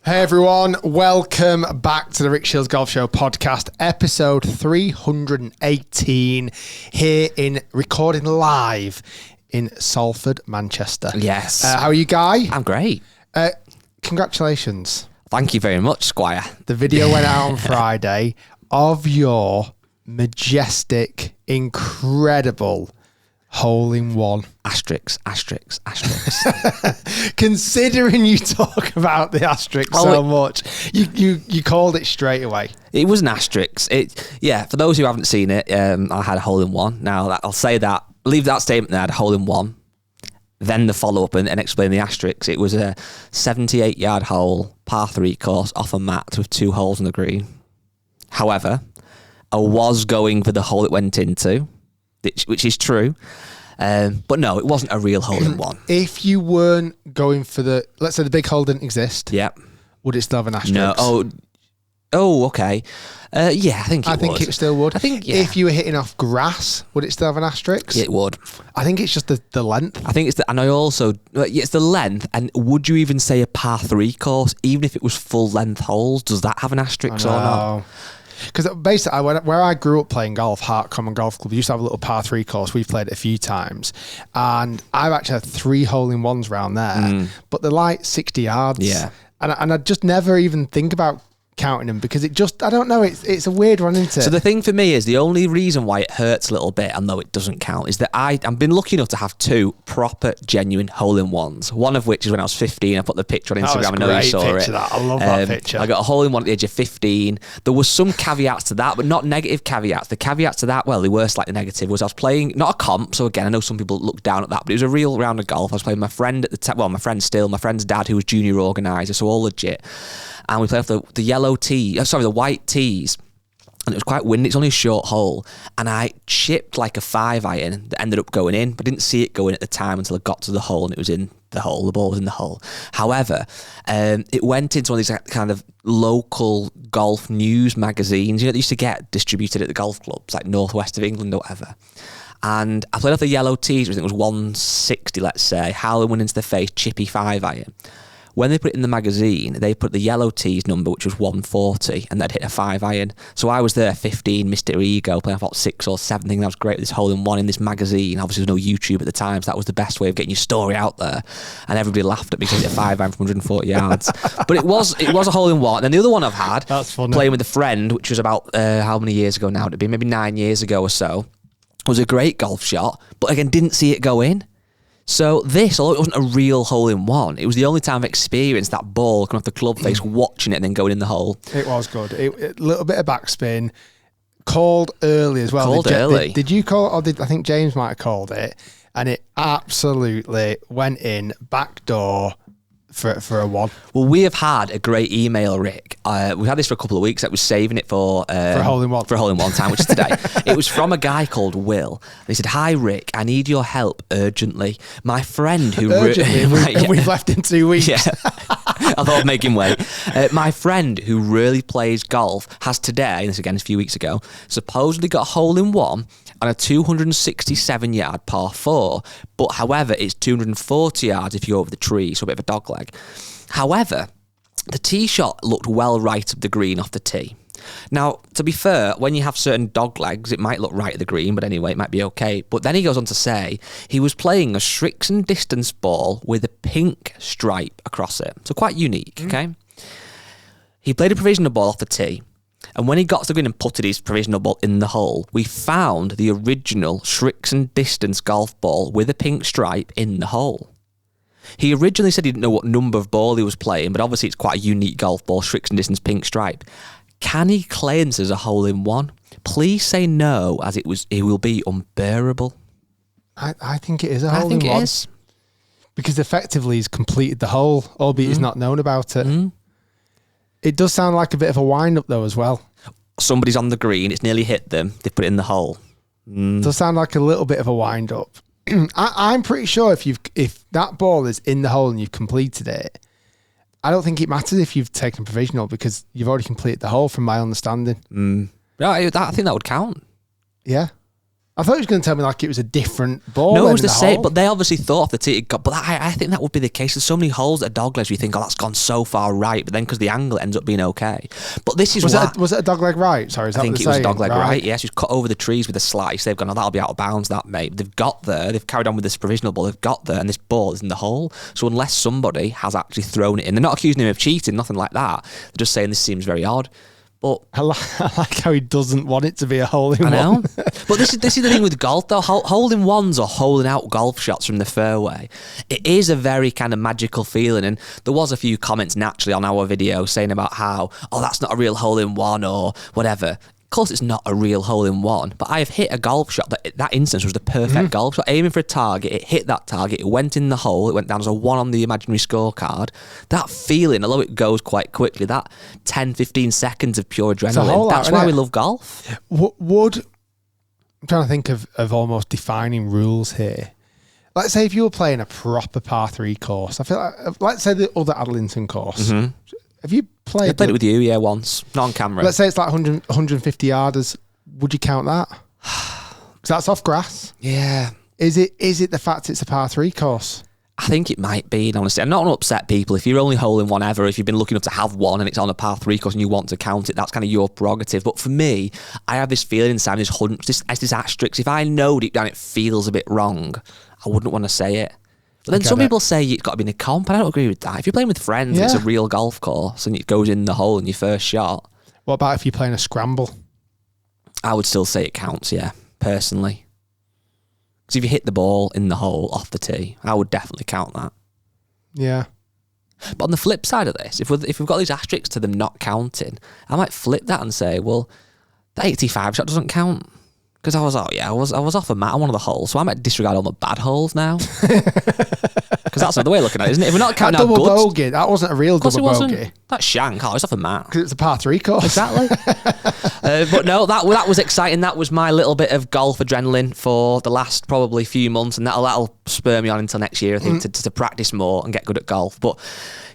Hey everyone, welcome back to the Rick Shiels Golf Show podcast, episode 318, here recording live in Salford, Manchester. Yes. How are you, Guy? I'm great. Congratulations. Thank you very much, Squire. The video went out on Friday of your majestic, incredible hole-in-one. Asterisks. Considering you talk about the asterisk so much, you called it straight away. It was an asterisk. For those who haven't seen it, I had a hole-in-one. Now, I'll say that, leave that statement there, I had a hole-in-one. Then the follow-up and explain the asterisks. It was a 78-yard hole, par 3 course, off a mat with 2 holes in the green. However, I was going for the hole it went into, which is true. But no, it wasn't a real hole-in-one. If you weren't going for let's say the big hole didn't exist, yeah, would it still have an asterisk? No. Oh, okay. Yeah, I think it would. I think it still would. I think, yeah. If you were hitting off grass, would it still have an asterisk? It would. I think it's just the length. I think and I also, it's the length, and would you even say a par 3 course, even if it was full length holes, does that have an asterisk or not? Because basically, where I grew up playing golf, Hart Common Golf Club, we used to have a little par 3 course. We've played it a few times. And I've actually had 3 hole-in-ones around there. But they're like 60 yards. Yeah. And I just never even think about counting them because it just, I don't know, it's a weird one, isn't it? So the thing for me is the only reason why it hurts a little bit, and though it doesn't count, is that I've been lucky enough to have 2 proper, genuine hole-in-ones. One of which is when I was 15. I put the picture on Instagram. I know you saw it. I love that picture. I got a hole-in-one at the age of 15. There was some caveats to that, but not negative caveats. The caveats to that, well, they were slightly negative, was I was playing, not a comp, so again, I know some people look down at that, but it was a real round of golf. I was playing with my friend at the time, well, my friend's dad, who was junior organiser, so all legit. And we played off the yellow tee, the white tees. And it was quite windy. It's only a short hole. And I chipped like a 5-iron that ended up going in, but I didn't see it going at the time until I got to the hole and it was in the hole. The ball was in the hole. However, it went into one of these kind of local golf news magazines, that used to get distributed at the golf clubs, like northwest of England or whatever. And I played off the yellow tees, I think it was 160, let's say. Howling went into the face, chippy 5-iron. When they put it in the magazine, they put the yellow tees number, which was 140, and they'd hit a 5-iron. So I was there, 15, Mr. Ego, playing about 6 or 7, thinking that was great with this hole-in-one in this magazine. Obviously, there was no YouTube at the time, so that was the best way of getting your story out there. And everybody laughed at me because I hit a 5-iron from 140 yards. But it was a hole-in-one. And the other one I've had, playing with a friend, which was about, how many years ago now? It'd be maybe 9 years ago or so, was a great golf shot, but again, didn't see it go in. So this, although it wasn't a real hole-in-one, it was the only time I've experienced that ball coming off the club face, watching it and then going in the hole. It was good. A little bit of backspin. Called early as well. Did you call it, or I think James might have called it, and it absolutely went in back door for a 1. Well, we have had a great email, Rick. We've had this for a couple of weeks. I was saving it for a hole-in-one. For a hole-in-one time, which is today. It was from a guy called Will. He said, "Hi, Rick. I need your help urgently. My friend who..." We've left in 2 weeks. Yeah. I thought I'd make him wait. My friend who really plays golf has today, and this again is a few weeks ago, supposedly got a hole-in-one on a 267-yard par 4. But however, it's 240 yards if you go over the tree, so a bit of a dogleg. However, the tee shot looked well right of the green off the tee. Now, to be fair, when you have certain dog legs, it might look right at the green, but anyway, it might be okay. But then he goes on to say he was playing a Shrixon distance ball with a pink stripe across it. So quite unique, okay? He played a provisional ball off the tee. And when he got to the green and putted his provisional ball in the hole, we found the original Shrixon distance golf ball with a pink stripe in the hole. He originally said he didn't know what number of ball he was playing, but obviously it's quite a unique golf ball, Shrixon distance pink stripe. Can he claim this as a hole-in-one? Please say no, as it will be unbearable. I think it is a hole-in-one. I think it is. Because effectively he's completed the hole, albeit he's not known about it. It does sound like a bit of a wind-up, though, as well. Somebody's on the green, it's nearly hit them, they put it in the hole. It does sound like a little bit of a wind-up. I'm pretty sure if that ball is in the hole and you've completed it, I don't think it matters if you've taken provisional because you've already completed the hole, from my understanding. Yeah, I think that would count. Yeah. I thought he was going to tell me like it was a different ball. No, it was the same, but they obviously thought off the tee. But I think that would be the case. There's so many holes at doglegs where you think, oh, that's gone so far right, but then because the angle ends up being okay. But this is was it a dogleg right? Sorry, is that I think what it was saying? dogleg right. Yes, he's cut over the trees with a slice. They've gone, oh, that'll be out of bounds, that mate. They've got there. They've carried on with this provisional ball. They've got there, and this ball is in the hole. So unless somebody has actually thrown it in, they're not accusing him of cheating, nothing like that. They're just saying this seems very odd. But I like how he doesn't want it to be a hole-in-one. I know. But this is the thing with golf, though. Hole-in-ones or holding-out golf shots from the fairway, it is a very kind of magical feeling. And there was a few comments naturally on our video saying about how, oh, that's not a real hole-in-one or whatever. Of course, it's not a real hole-in-one, but I have hit a golf shot that instance was the perfect golf shot. Aiming for a target, it hit that target, it went in the hole, it went down as a 1 on the imaginary scorecard. That feeling, although it goes quite quickly, that 10, 15 seconds of pure adrenaline, that's why we love golf. I'm trying to think of almost defining rules here. Let's say if you were playing a proper par 3 course, I feel like, let's say the other Adlington course. Have you played? I played it with you, yeah, once. Not on camera. Let's say it's like 150 yarders. Would you count that? Because that's off grass. Yeah. Is it the fact it's a par 3 course? I think it might be, and honestly, I'm not going to upset people. If you're only holding one ever, if you've been lucky enough to have one and it's on a par 3 course and you want to count it, that's kind of your prerogative. But for me, I have this feeling inside this asterisk. If I know deep down it feels a bit wrong, I wouldn't want to say it. But then some people say it's got to be in a comp, and I don't agree with that. If you're playing with friends and it's a real golf course and it goes in the hole in your first shot. What about if you're playing a scramble? I would still say it counts, yeah, personally. Because if you hit the ball in the hole off the tee, I would definitely count that. Yeah. But on the flip side of this, if we've got these asterisks to them not counting, I might flip that and say, well, the 85 shot doesn't count. Because I was off a mat on one of the holes, so I might disregard all the bad holes now. Because that's another way of looking at it, isn't it? If we're not counting that double bogey, that wasn't a real double bogey. That's shank. Oh, it's off a mat. Because it's a par 3 course. Exactly. But no, that was exciting. That was my little bit of golf adrenaline for the last probably few months, and that'll spur me on until next year, I think, to practice more and get good at golf. But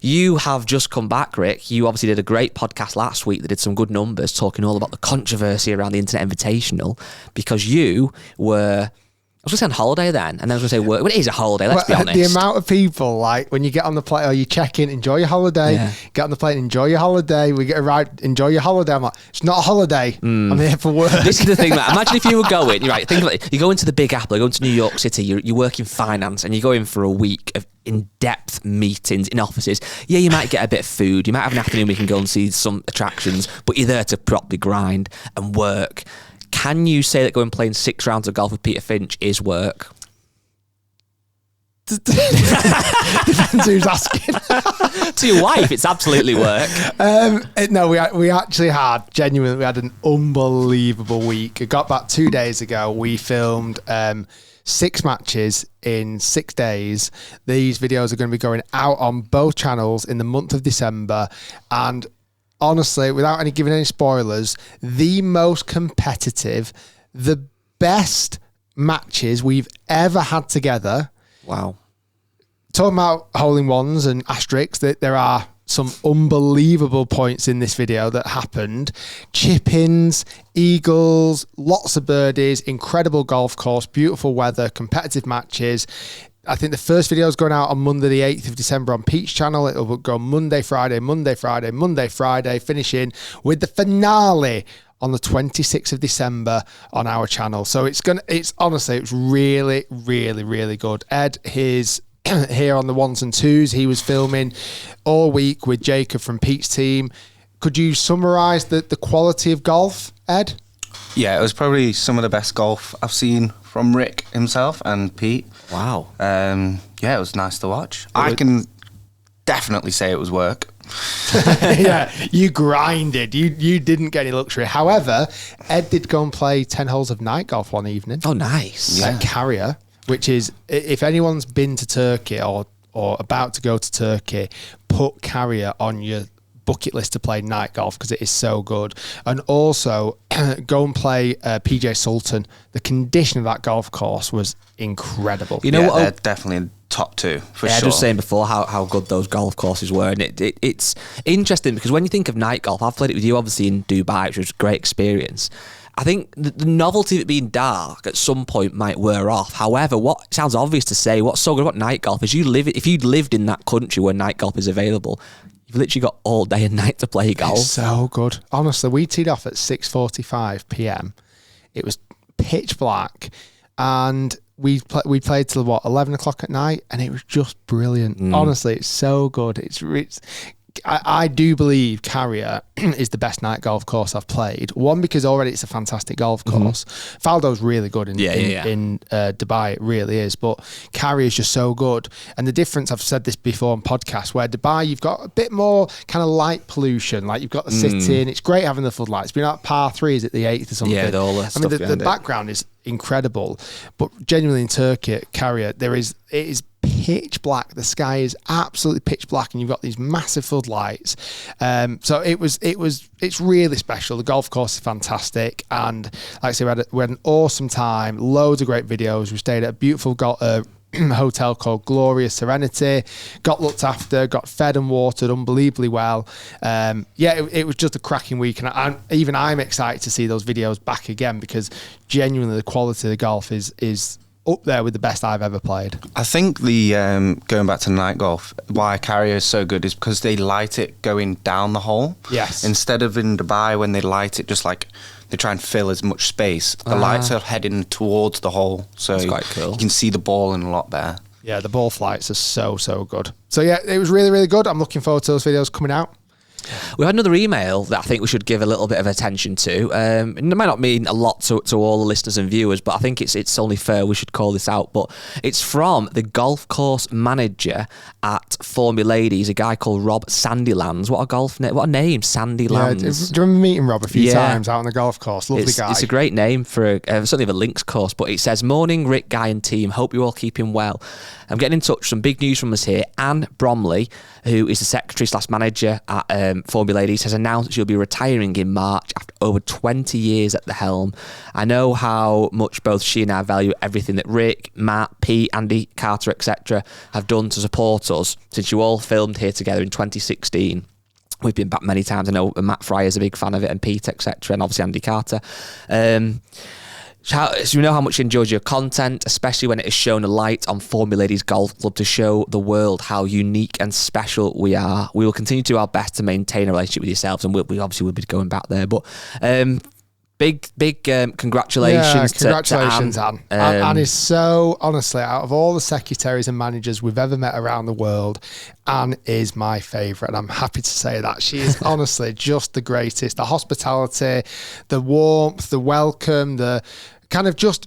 you have just come back, Rick. You obviously did a great podcast last week that did some good numbers, talking all about the controversy around the Internet Invitational, because you were, I was going to say on holiday then, and then I was going to say work. Well, it is a holiday, let's be honest. The amount of people, like, when you get on the plane, or you check in, enjoy your holiday, get on the plane, enjoy your holiday, we get a ride, enjoy your holiday. I'm like, it's not a holiday. I'm here for work. This is the thing, man. Imagine if you were going, you're right, think about it, you go into the Big Apple, you go into New York City, you work in finance, and you go in for a week of in-depth meetings in offices. Yeah, you might get a bit of food, you might have an afternoon where you can go and see some attractions, but you're there to properly grind and work. Can you say that going and playing 6 rounds of golf with Peter Finch is work? Depends who's asking. To your wife, it's absolutely work. No, we actually we had an unbelievable week. It got back 2 days ago. We filmed 6 matches in 6 days. These videos are going to be going out on both channels in the month of December, and honestly, without giving any spoilers, the most competitive, the best matches we've ever had together. Wow. Talking about hole-in-ones and asterisks, that there are some unbelievable points in this video that happened. Chip-ins, eagles, lots of birdies, incredible golf course, beautiful weather, competitive matches. I think the first video is going out on Monday the 8th of December on Pete's channel. It will go Monday, Friday, finishing with the finale on the 26th of December on our channel. So it's really, really, really good. Ed, he's here on the 1s and 2s. He was filming all week with Jacob from Pete's team. Could you summarise the quality of golf, Ed? Yeah, it was probably some of the best golf I've seen from Rick himself and Pete. Wow. Yeah, it was nice to watch. I can definitely say it was work. Yeah, you grinded. You didn't get any luxury. However, Ed did go and play 10 holes of night golf one evening. Oh, nice. At Carrier, which is, if anyone's been to Turkey or about to go to Turkey, put Carrier on your bucket list to play night golf because it is so good. And also go and play PJ Sultan. The condition of that golf course was incredible. You know what? They're definitely top 2 for sure. I was saying before how good those golf courses were, and it's interesting because when you think of night golf, I've played it with you obviously in Dubai, which was a great experience. I think the novelty of it being dark at some point might wear off. However, what sounds obvious to say, what's so good about night golf is if you'd lived in that country where night golf is available, you've literally got all day and night to play golf. It's so good. Honestly, we teed off at 6:45 p.m. It was pitch black, and we played till 11 o'clock at night, and it was just brilliant. Honestly, it's so good. I do believe Carrier is the best night golf course I've played. One, because already it's a fantastic golf course. Faldo's really good in Dubai, it really is. But Carrier is just so good. And the difference, I've said this before on podcasts, where Dubai, you've got a bit more kind of light pollution. Like you've got the city, and it's great having the floodlights. But at par 3, is it the 8th or something? Yeah, the background is incredible. But genuinely in Turkey, at Carrier, it is pitch black. The sky is absolutely pitch black, and you've got these massive floodlights. So it's really special. The golf course is fantastic, and like I say, we had an awesome time. Loads of great videos. We stayed at a beautiful hotel called Glorious Serenity. Got looked after, got fed and watered unbelievably well. It was just a cracking week, and I'm excited to see those videos back again, because genuinely the quality of the golf is up there with the best I've ever played. I think the going back to night golf, why Carrier is so good is because they light it going down the hole. Yes. Instead of in Dubai, when they light it just like they try and fill as much space, the lights are heading towards the hole, so that's quite cool. You can see the ball in a lot better. Yeah, the ball flights are so good. So yeah, it was really, really good. I'm looking forward to those videos coming out. We had another email that I think we should give a little bit of attention to. It might not mean a lot to all the listeners and viewers, but I think it's only fair we should call this out. But it's from the golf course manager at Formby Ladies, a guy called Rob Sandylands. What a name, Sandylands. Yeah, do you remember meeting Rob a few times out on the golf course? Lovely guy. It's a great name for certainly the links course. But it says, "Morning, Rick, Guy and team. Hope you're all keeping well. I'm getting in touch. Some big news from us here. Anne Bromley, who is the secretary/manager at Formby Ladies, has announced she'll be retiring in March after over 20 years at the helm. I know how much both she and I value everything that Rick, Matt, Pete, Andy, Carter, etc. have done to support us since you all filmed here together in 2016. We've been back many times. I know Matt Fryer's a big fan of it, and Pete, etc., and obviously Andy Carter. So we know how much you enjoyed your content, especially when it has shown a light on Formby Ladies Golf Club to show the world how unique and special we are. We will continue to do our best to maintain a relationship with yourselves, and we obviously will be going back there. But big congratulations to Anne. Anne is so, honestly, out of all the secretaries and managers we've ever met around the world, Anne is my favourite, and I'm happy to say that. She is honestly just the greatest. The hospitality, the warmth, the welcome, the kind of just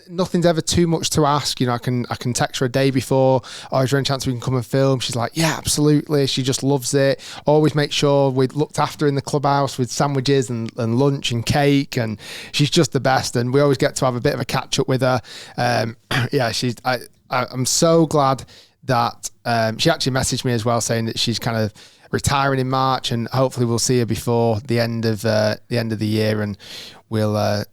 nothing's ever too much to ask. You know, I can text her a day before, oh, is there any chance we can come and film? She's like, yeah, absolutely. She just loves it. Always make sure we're looked after in the clubhouse with sandwiches and lunch and cake, and she's just the best, and we always get to have a bit of a catch up with her. I'm so glad that she actually messaged me as well, saying that she's kind of retiring in March, and hopefully we'll see her before the end of the year, and we'll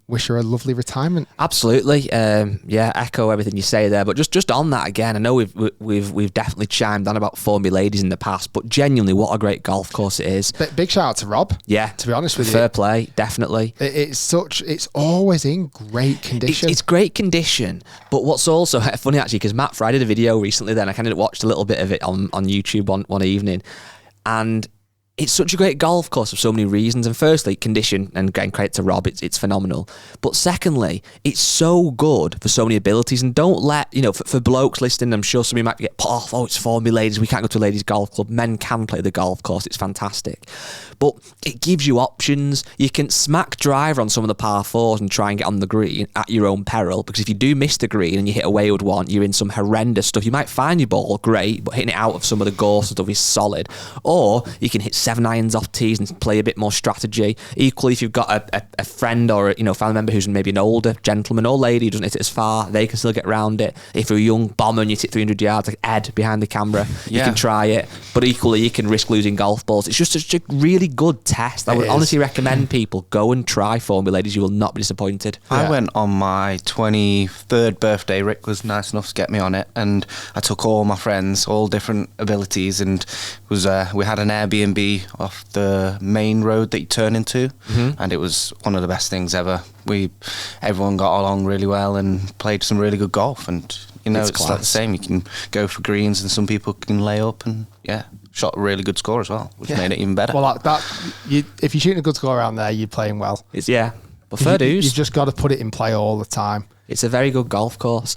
wish her a lovely retirement. Absolutely. Echo everything you say there, but just on that again, I know we've definitely chimed on about Formby Ladies in the past, but genuinely what a great golf course it is. Big shout out to Rob. Yeah, to be honest with you, fair play, definitely. It's always in great condition. It's great condition, but what's also funny actually, because Matt Fry did a video recently, then I kind of watched a little bit of it on YouTube one evening, and it's such a great golf course for so many reasons. And firstly, condition, and getting credit to Rob, it's phenomenal. But secondly, it's so good for so many abilities. And don't let, for blokes listening, I'm sure somebody might get put off, oh, it's Formby Ladies, we can't go to a ladies golf club. Men can play the golf course, it's fantastic. But it gives you options. You can smack driver on some of the par fours and try and get on the green at your own peril, because if you do miss the green and you hit a wayward one, you're in some horrendous stuff. You might find your ball great, but hitting it out of some of the gorse and stuff is solid. Or you can hit 7 irons off tees and play a bit more strategy. Equally, if you've got a friend or a family member who's maybe an older gentleman or lady who doesn't hit it as far, they can still get around it. If you're a young bomber and you hit 300 yards like Ed behind the camera, you can try it. But equally, you can risk losing golf balls. It's just such a really good test. I would honestly recommend people go and try Formby Ladies. You will not be disappointed. I went on my 23rd birthday. Rick was nice enough to get me on it, and I took all my friends, all different abilities, and we had an Airbnb off the main road that you turn into, and it was one of the best things ever. Everyone got along really well and played some really good golf, and it's like the same. You can go for greens, and some people can lay up, and shot a really good score as well, which made it even better. Well, if you're shooting a good score around there, you're playing well. But fair dues. You've just got to put it in play all the time. It's a very good golf course.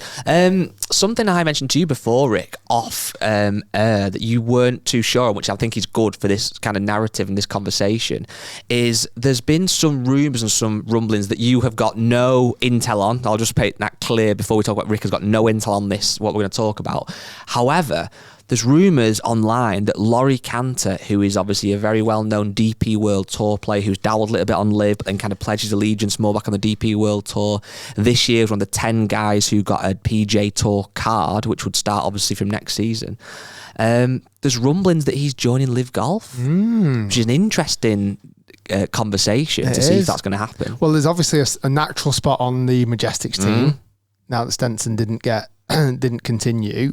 Something I mentioned to you before, Rick, off air, that you weren't too sure, which I think is good for this kind of narrative and this conversation, is there's been some rumours and some rumblings that you have got no intel on. I'll just make that clear before we talk about Rick has got no intel on this, what we're going to talk about. However, there's rumours online that Laurie Cantor, who is obviously a very well-known DP World Tour player who's dabbled a little bit on LIV and kind of pledged his allegiance more back on the DP World Tour, this year is one of the 10 guys who got a PJ Tour card, which would start obviously from next season. There's rumblings that he's joining LIV Golf, which is an interesting conversation to see if that's going to happen. Well, there's obviously a natural spot on the Majestics team now that Stenson didn't continue.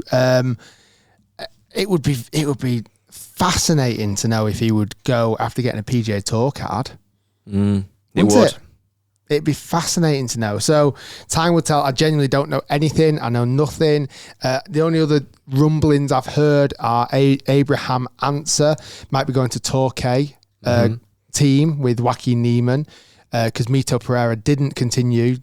It would be fascinating to know if he would go after getting a PGA Tour card. It would. It'd be fascinating to know. So time will tell. I genuinely don't know anything. I know nothing. The only other rumblings I've heard are Abraham Answer might be going to Torquay team with Joaquin Neiman because Mito Pereira didn't continue,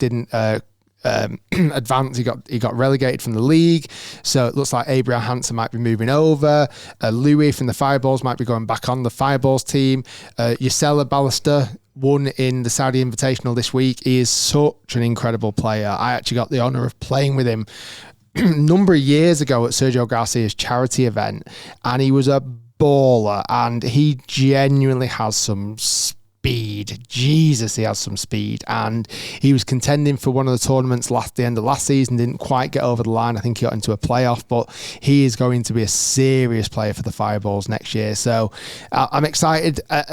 advance. He got relegated from the league, so it looks like Abraham Hansen might be moving over. Louis from the Fireballs might be going back on the Fireballs team. Yusela Ballester won in the Saudi Invitational this week. He is such an incredible player. I actually got the honour of playing with him a number of years ago at Sergio Garcia's charity event, and he was a baller, and he genuinely has some speed. Jesus, he has some speed, and he was contending for one of the tournaments the end of last season, didn't quite get over the line. I think he got into a playoff, but he is going to be a serious player for the Fireballs next year, so I'm excited. I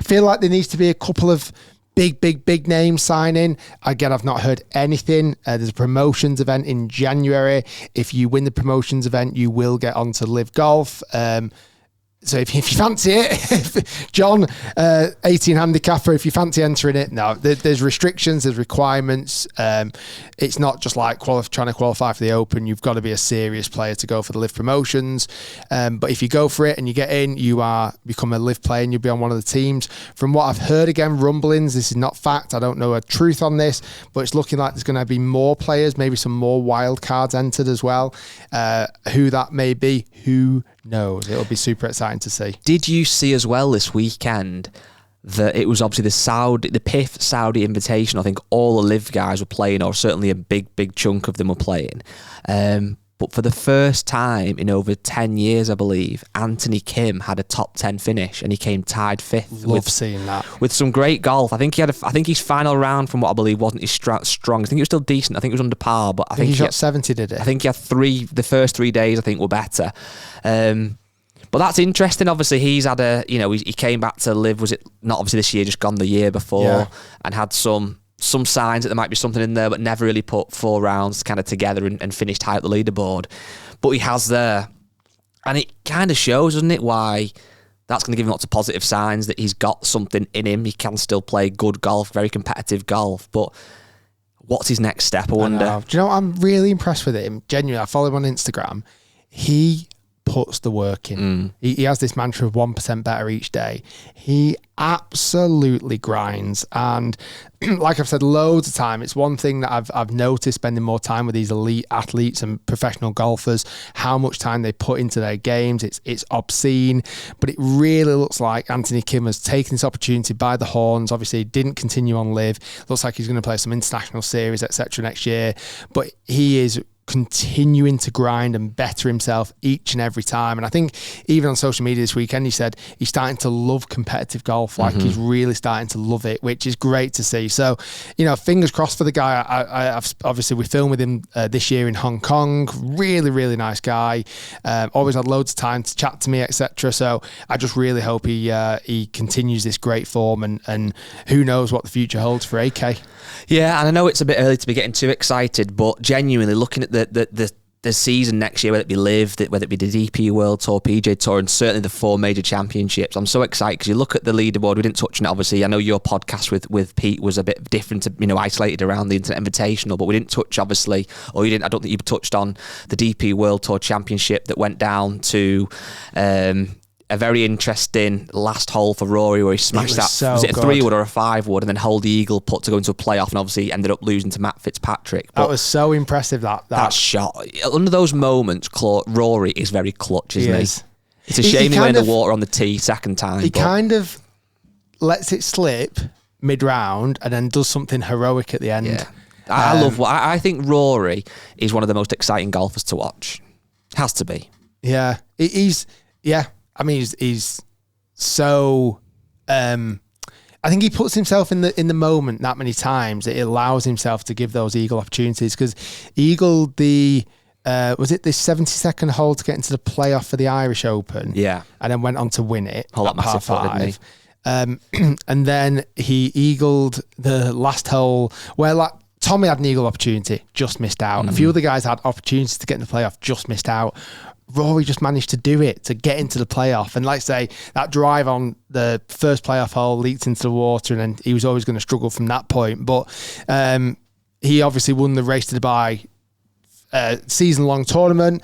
feel like there needs to be a couple of big names signing. Again, I've not heard anything. There's a promotions event in January. If you win the promotions event, you will get onto LIV Golf. So if you fancy it, John, 18 handicapper, if you fancy entering it, no, there's restrictions, there's requirements. It's not just like trying to qualify for the Open. You've got to be a serious player to go for the LIV promotions. But if you go for it and you get in, you become a LIV player and you'll be on one of the teams. From what I've heard, again, rumblings, this is not fact. I don't know a truth on this, but it's looking like there's going to be more players, maybe some more wild cards entered as well. Who that may be, who knows? It'll be super exciting to see. Did you see as well this weekend that it was obviously the PIF Saudi Invitation? I think all the LIV guys were playing, or certainly a big chunk of them were playing. But for the first time in over 10 years, I believe, Anthony Kim had a top 10 finish and he came tied 5th. Love seeing that. With some great golf. I think his final round, from what I believe, wasn't his strong. I think it was still decent. I think it was under par, but I think he shot 70, did it? I think he had the first 3 days, I think, were better. But that's interesting. Obviously, he's had he came back to LIV, was it not obviously this year, just gone the year before, and had some signs that there might be something in there, but never really put 4 rounds kind of together and finished high up the leaderboard. But he has there. And it kind of shows, doesn't it, why that's going to give him lots of positive signs that he's got something in him. He can still play good golf, very competitive golf. But what's his next step, I wonder? Do you know what? I'm really impressed with him. Genuinely, I follow him on Instagram. He puts the work in. He has this mantra of 1% better each day. He absolutely grinds, and like I've said loads of time, it's one thing that I've noticed spending more time with these elite athletes and professional golfers, how much time they put into their games. It's obscene, but it really looks like Anthony Kim has taken this opportunity by the horns. Obviously, he didn't continue on LIV. Looks like he's going to play some international series, etc. next year, but he is continuing to grind and better himself each and every time. And I think even on social media this weekend, he said he's starting to love competitive golf. Like he's really starting to love it, which is great to see. So, fingers crossed for the guy. I've obviously, we filmed with him this year in Hong Kong. Really nice guy. Always had loads of time to chat to me, etc. So I just really hope he continues this great form, and who knows what the future holds for AK. Yeah, and I know it's a bit early to be getting too excited, but genuinely looking at the the season next year, whether it be LIV, whether it be the DP World Tour, PJ Tour, and certainly the 4 major championships. I'm so excited because you look at the leaderboard. We didn't touch on it, obviously. I know your podcast with Pete was a bit different, isolated around the Internet Invitational, but we didn't touch, obviously, or you didn't. I don't think you touched on the DP World Tour Championship that went down to a very interesting last hole for Rory where he smashed that. So was it a good. 3-wood or a 5-wood, and then hold the eagle putt to go into a playoff, and obviously ended up losing to Matt Fitzpatrick. That was so impressive. That shot. Under those moments, Rory is very clutch, isn't he? It's a shame he went in the water on the tee second time. He kind of lets it slip mid-round and then does something heroic at the end. Yeah. I think Rory is one of the most exciting golfers to watch. Has to be. Yeah. He's so. I think he puts himself in the moment that many times that it allows himself to give those eagle opportunities, because he eagled the was it the 72nd hole to get into the playoff for the Irish Open? Yeah, and then went on to win it. That massive par 5. Didn't he? And then he eagled the last hole where Tommy had an eagle opportunity, just missed out. A few other guys had opportunities to get in the playoff, just missed out. Rory just managed to do it, to get into the playoff. And say that drive on the first playoff hole leaked into the water, and then he was always going to struggle from that point. But he obviously won the Race to Dubai season-long tournament.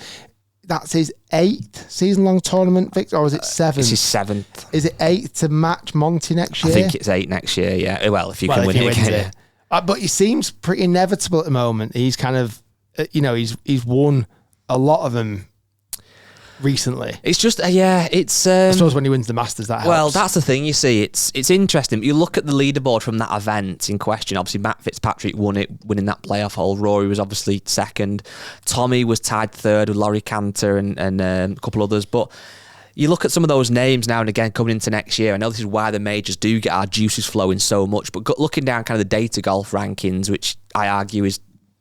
That's his 8th season-long tournament, Victor, or is it 7th? It's his 7th. Is it 8th to match Monty next year? I think it's 8 next year, yeah. Well, if you can win it again. But he seems pretty inevitable at the moment. He's kind of, he's won a lot of them recently. It's just, it's... I suppose when he wins the Masters, that helps. Well, that's the thing, you see. It's interesting. You look at the leaderboard from that event in question. Obviously, Matt Fitzpatrick won it, winning that playoff hole. Rory was obviously second. Tommy was tied third with Laurie Cantor and a couple others. But you look at some of those names now and again coming into next year. I know this is why the majors do get our juices flowing so much. But looking down kind of the data golf rankings, which I argue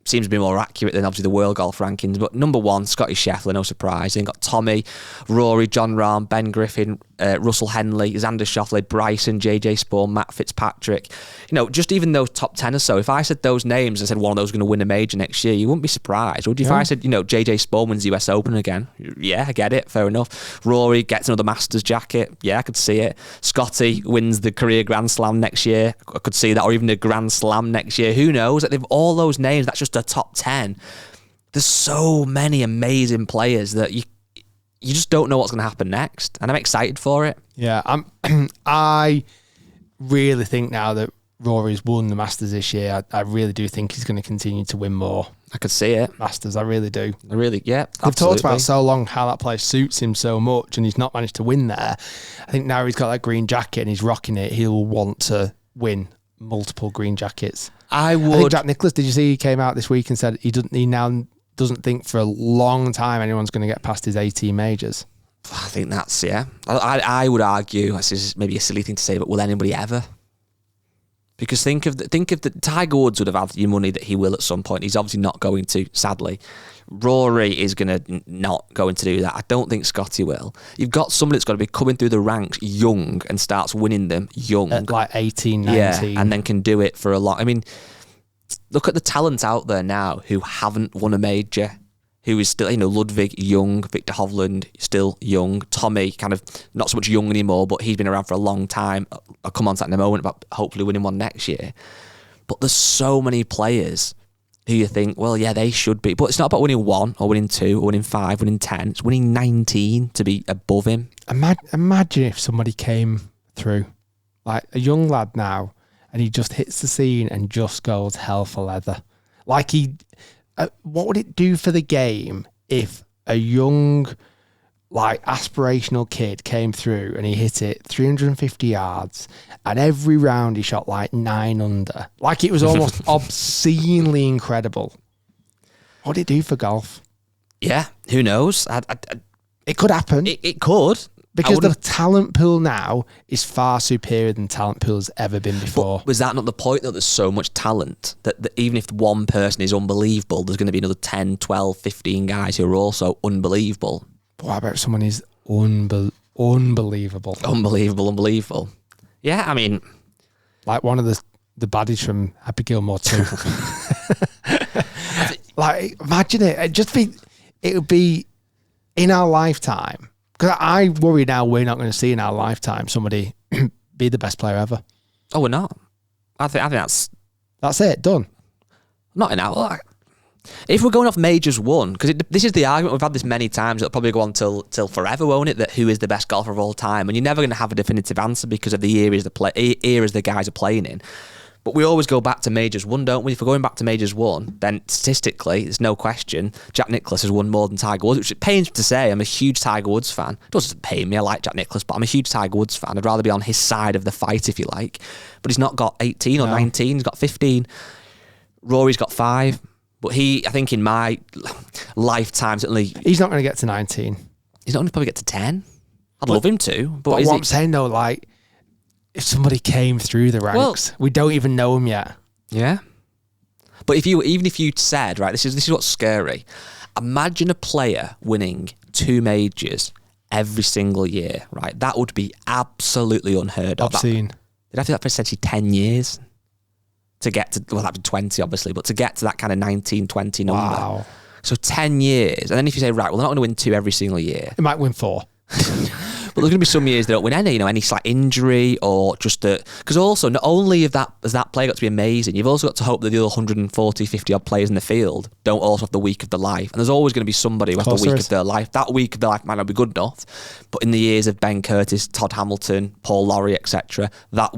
seems to be more accurate than obviously the world golf rankings. But number 1, Scotty Scheffler, no surprise. Then got Tommy, Rory, John Rahm, Ben Griffin, Russell Henley, Xander Schauffele, Bryson, JJ Spawn, Matt Fitzpatrick. Just even those top 10 or so. If I said those names and said one of those was going to win a major next year, you wouldn't be surprised, would you? If I said, JJ Spawn wins the US Open again, yeah, I get it, fair enough. Rory gets another Masters jacket, yeah, I could see it. Scotty wins the career Grand Slam next year, I could see that, or even the Grand Slam next year, who knows? They've all those names, that's just the top 10. There's so many amazing players that you just don't know what's going to happen next, and I'm excited for it. Yeah, I really think now that Rory's won the Masters this year, I really do think he's going to continue to win more. I could see it. Masters, I really do. Yeah. We've talked about so long how that place suits him so much, and he's not managed to win there. I think now he's got that green jacket and he's rocking it, he'll want to win multiple green jackets. I think Jack Nicklaus, did you see he came out this week and said he now doesn't think for a long time anyone's going to get past his 18 majors? I think that's, yeah. I would argue, this is maybe a silly thing to say, but will anybody ever? Because think of the Tiger Woods would have had your money that he will at some point. He's obviously not going to, sadly. Rory is going to not going to do that. I don't think Scotty will. You've got somebody that's got to be coming through the ranks young and starts winning them young. At like 18, 19. Yeah, and then can do it for a lot. I mean, look at the talent out there now who haven't won a major, who is still, Ludwig, young, Victor Hovland, still young, Tommy, kind of not so much young anymore, but he's been around for a long time. I'll come on to that in a moment about hopefully winning one next year. But there's so many players who you think, well, yeah, they should be. But it's not about winning 1 or winning 2 or winning 5, winning 10. It's winning 19 to be above him. Imagine if somebody came through, like a young lad now, and he just hits the scene and just goes hell for leather. Like what would it do for the game if a young, like aspirational kid came through and he hit it 350 yards and every round he shot like 9 under? Like it was almost obscenely incredible. What would it do for golf? Yeah, who knows? It could happen. It could. Because the talent pool now is far superior than talent pool has ever been before. But was that not the point, though? There's so much talent that even if one person is unbelievable, there's going to be another 10, 12, 15 guys who are also unbelievable. But what about someone who's unbelievable? Unbelievable. Yeah, I mean... Like one of the baddies from Happy Gilmore 2. Like, imagine it. It'd just be... it would be in our lifetime. Because I worry now we're not going to see in our lifetime somebody be the best player ever. Oh, we're not. I think that's it. Done. Not in our. If we're going off majors won, because this is the argument, we've had this many times, it'll probably go on till forever, won't it, that who is the best golfer of all time, and you're never going to have a definitive answer because of the eras the guys are playing in. But we always go back to majors won, don't we? If we're going back to majors won, then statistically, there's no question, Jack Nicklaus has won more than Tiger Woods, which it pains me to say. I'm a huge Tiger Woods fan. It doesn't pain me, I like Jack Nicklaus, but I'm a huge Tiger Woods fan. I'd rather be on his side of the fight, if you like. But he's not got 18 or 19, he's got 15. Rory's got 5. But I think in my lifetime, certainly... He's not going to get to 19. He's not going to probably get to 10. I'd love him to. But what I'm saying, though, like, if somebody came through the ranks, we don't even know him yet. Yeah. But even if you said, right, this is what's scary. Imagine a player winning 2 majors every single year, right? That would be absolutely unheard of. Obscene. They'd have to do that for essentially 10 years. To get to, well, that'd be 20, obviously, but to get to that kind of 19, 20 number. Wow. So 10 years. And then if you say, right, well, they're not going to win 2 every single year. They might win 4. But there's going to be some years they don't win any, any slight injury or just because also not only has that player got to be amazing, you've also got to hope that the other 140, 50 odd players in the field don't also have the week of their life. And there's always going to be somebody who has the week of their life. That week of their life might not be good enough. But in the years of Ben Curtis, Todd Hamilton, Paul Lawrie, etc., that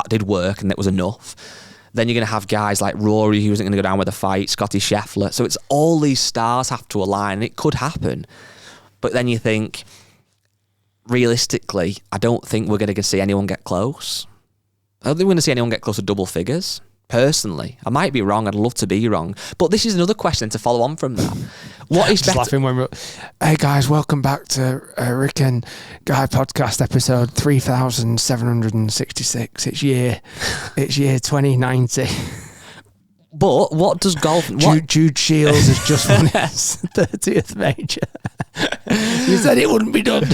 did work and that was enough. Then you're going to have guys like Rory, who isn't going to go down with a fight, Scotty Scheffler. So it's all these stars have to align, and it could happen. But then you think, realistically, I don't think we're going to see anyone get close. I don't think we're going to see anyone get close to double figures. Personally, I might be wrong. I'd love to be wrong. But this is another question to follow on from that. What is better? Laughing when hey guys, welcome back to Rick and Guy podcast episode 3766. It's year 2090. But what does golf? Jude Shiels has just won his 30th major. You said it wouldn't be done.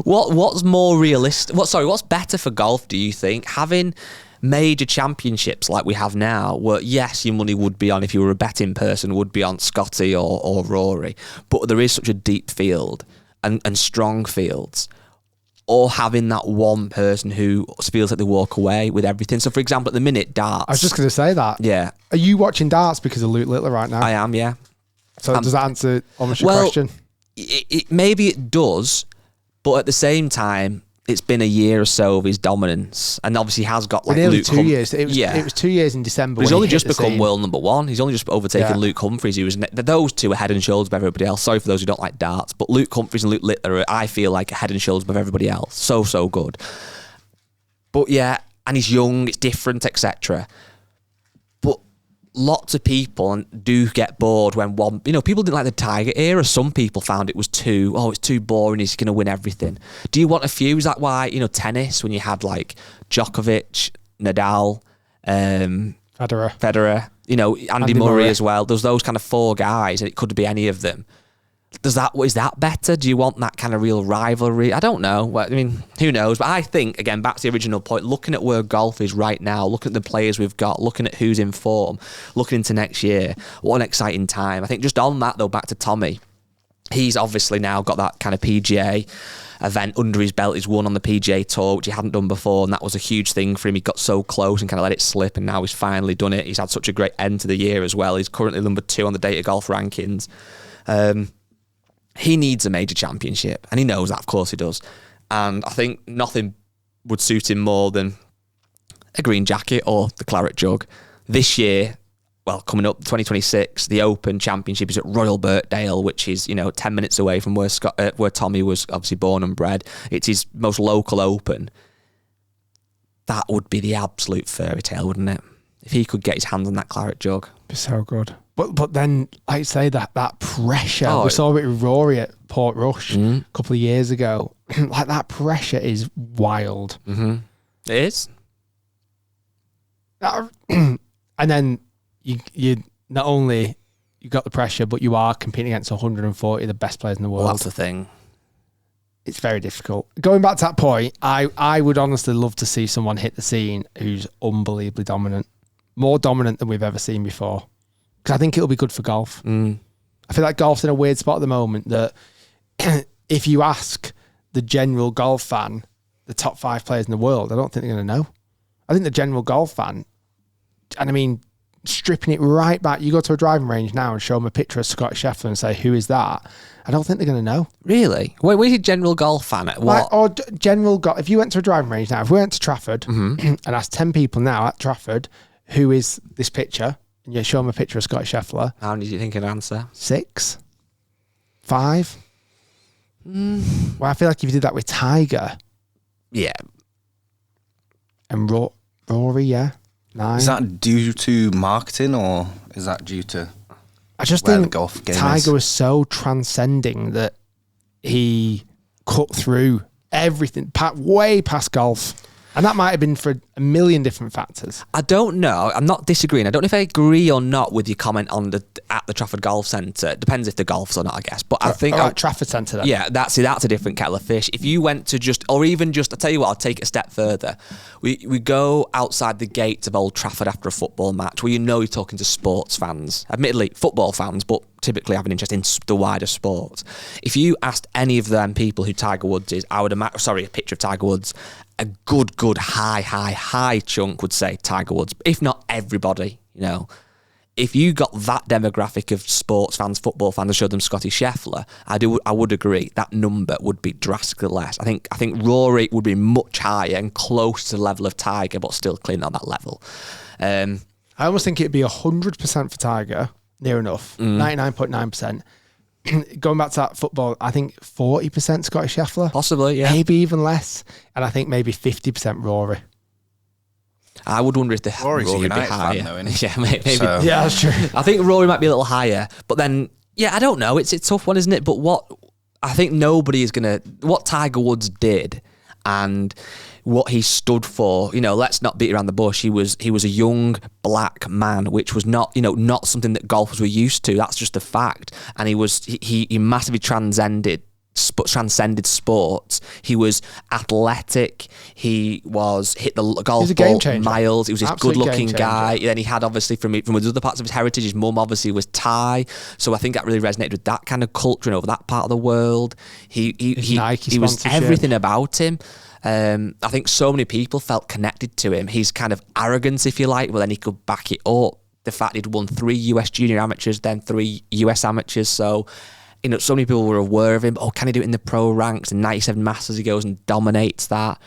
What's more realistic? What's better for golf? Do you think having major championships like we have now, where yes, your money would be on, if you were a betting person, would be on Scotty or Rory, but there is such a deep field and strong fields, or having that one person who feels like they walk away with everything. So for example, at the minute, darts. I was just going to say that. Yeah. Are you watching darts because of Luke Littler right now? I am, yeah. So does that answer almost your question? Maybe it does, but at the same time, it's been a year or so of his dominance, and obviously he has got like nearly Luke 2 years. It was 2 years in December. But he's only just become world number 1. He's only just overtaken Luke Humphries. Those two are head and shoulders above everybody else. Sorry for those who don't like darts, but Luke Humphries and Luke Littler, I feel like, are head and shoulders above everybody else. So good. But yeah, and he's young. It's different, etc. But lots of people do get bored when people didn't like the Tiger era. Some people found it's too boring, he's going to win everything. Do you want a few? Is that why, tennis, when you had like Djokovic, Nadal, Federer, Andy Murray as well, there's those kind of 4 guys, and it could be any of them. Is that better? Do you want that kind of real rivalry? I don't know. I mean, who knows? But I think, again, back to the original point, looking at where golf is right now, looking at the players we've got, looking at who's in form, looking into next year, what an exciting time. I think just on that, though, back to Tommy, he's obviously now got that kind of PGA event under his belt. He's won on the PGA Tour, which he hadn't done before, and that was a huge thing for him. He got so close and kind of let it slip, and now he's finally done it. He's had such a great end to the year as well. He's currently number 2 on the Data Golf rankings. He needs a major championship, and he knows that, of course he does. And I think nothing would suit him more than a green jacket or the claret jug. This year, coming up 2026, the Open Championship is at Royal Birkdale, which is 10 minutes away from where Tommy was obviously born and bred. It's his most local Open. That would be the absolute fairy tale, wouldn't it? If he could get his hands on that claret jug. It'd be so good. But then, like you say, that pressure. We saw it with Rory at Portrush a couple of years ago. Like, that pressure is wild. Mm-hmm. It is. And then you not only you got the pressure, but you are competing against 140 of the best players in the world. Well, that's the thing. It's very difficult. Going back to that point, I would honestly love to see someone hit the scene who's unbelievably dominant. More dominant than we've ever seen before. Because I think it'll be good for golf. I I feel like golf's in a weird spot at the moment that if you ask the general golf fan the top 5 players in the world, I don't think they're going to know. I think the general golf fan, and I mean, stripping it right back, you go to a driving range now and show them a picture of Scott Scheffler and say, who is that? I don't think they're going to know. Really? Where's your general golf fan at? What? Or general golf, if you went to a driving range now, if we went to Trafford and asked 10 people now at Trafford, who is this picture? And you show them a picture of Scott Scheffler. How many do you think an answer? 6? 5? Well, I feel like if you did that with Tiger. Yeah. And Rory, yeah. 9. Is that due to marketing or is that due to I just where think the golf game Tiger was so transcending that he cut through everything, way past golf. And that might have been for a million different factors. I don't know. I'm not disagreeing. I don't know if I agree or not with your comment on at the Trafford Golf Centre. It depends if the golf's or not, I guess. But I think Trafford Centre. Then. Yeah, that's a different kettle of fish. If you went to I'll tell you what, I'll take it a step further. We go outside the gates of Old Trafford after a football match, where you're talking to sports fans, admittedly football fans, but typically have an interest in the wider sport. If you asked any of them people who Tiger Woods is, a picture of Tiger Woods, a good high chunk would say Tiger Woods. If not everybody, if you got that demographic of sports fans, football fans, and showed them Scotty Scheffler, I would agree that number would be drastically less. I think Rory would be much higher and close to the level of Tiger, but still clean on that level. I almost think it'd be 100% for Tiger, near enough, 99.9%. Going back to that football, I think 40% Scotty Scheffler. Possibly, yeah. Maybe even less. And I think maybe 50% Rory. I would wonder if the Rory would be higher. Fan, though, isn't he? Yeah, maybe. So. Yeah, that's true. I think Rory might be a little higher, but then, yeah, I don't know. It's a tough one, isn't it? But I think nobody is going to... What Tiger Woods did and what he stood for, let's not beat around the bush. He was a young black man, which was not something that golfers were used to. That's just a fact. And he massively transcended sports. He was athletic. He hit the golf ball miles. He was this good-looking guy. Then he had, obviously, from his other parts of his heritage, his mum obviously was Thai. So I think that really resonated with that kind of culture and over that part of the world. He was everything about him. I think so many people felt connected to him. His kind of arrogance, if you like, well, then he could back it up. The fact he'd won 3 US junior amateurs, then 3 US amateurs. So, so many people were aware of him. Oh, can he do it in the pro ranks? In 97 Masters, he goes and dominates that.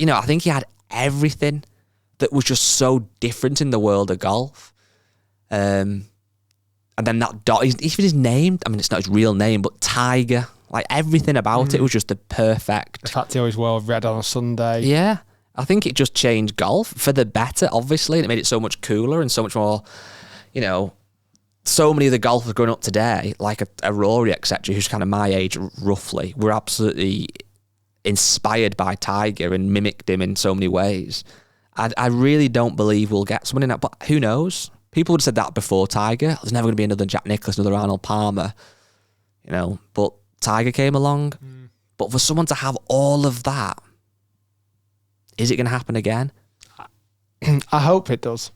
I think he had everything that was just so different in the world of golf. And then that even his name, I mean, it's not his real name, but Tiger. Like, everything about it was just the perfect... The fact he always wore red on a Sunday. Yeah. I think it just changed golf for the better, obviously, and it made it so much cooler and so much more, so many of the golfers growing up today, like a Rory, etc., who's kind of my age, roughly, were absolutely inspired by Tiger and mimicked him in so many ways. I really don't believe we'll get someone in that, but who knows? People would have said that before Tiger. There's never going to be another Jack Nicklaus, another Arnold Palmer, but Tiger came along. But for someone to have all of that, is it going to happen again? I hope it does.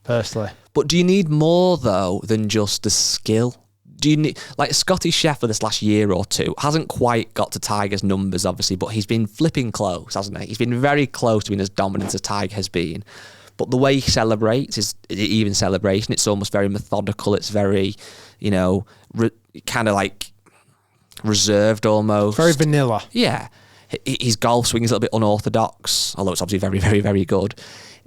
Personally. But do you need more, though, than just the skill? Do you need, like, Scotty Scheffler this last year or two hasn't quite got to Tiger's numbers, obviously, but he's been flipping close, hasn't he? He's been very close to being as dominant as Tiger has been. But the way he celebrates is even celebration. It's almost very methodical. It's very, kind of like reserved almost. Very vanilla. Yeah. His golf swing is a little bit unorthodox, although it's obviously very, very, very good.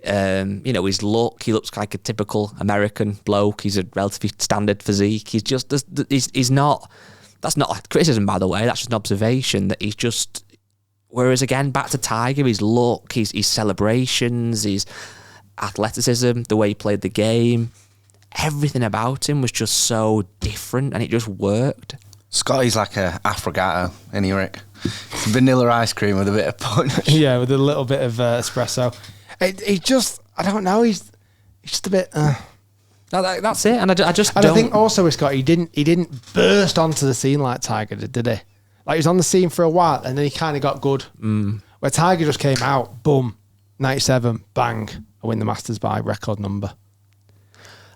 His look, he looks like a typical American bloke. He's a relatively standard physique. He's not, that's not a criticism, by the way, that's just an observation that he's just, whereas again, back to Tiger, his look, his celebrations, his athleticism, the way he played the game, everything about him was just so different and it just worked. Scotty's like a affogato, isn't he, Rick? It's vanilla ice cream with a bit of punch. Yeah, with a little bit of espresso. He's just, I don't know, he's just a bit... No, that's it, and I just and don't... I think also with Scott, he didn't burst onto the scene like Tiger did he? Like, he was on the scene for a while, and then he kind of got good. Where Tiger just came out, boom, 97, bang, I win the Masters by record number.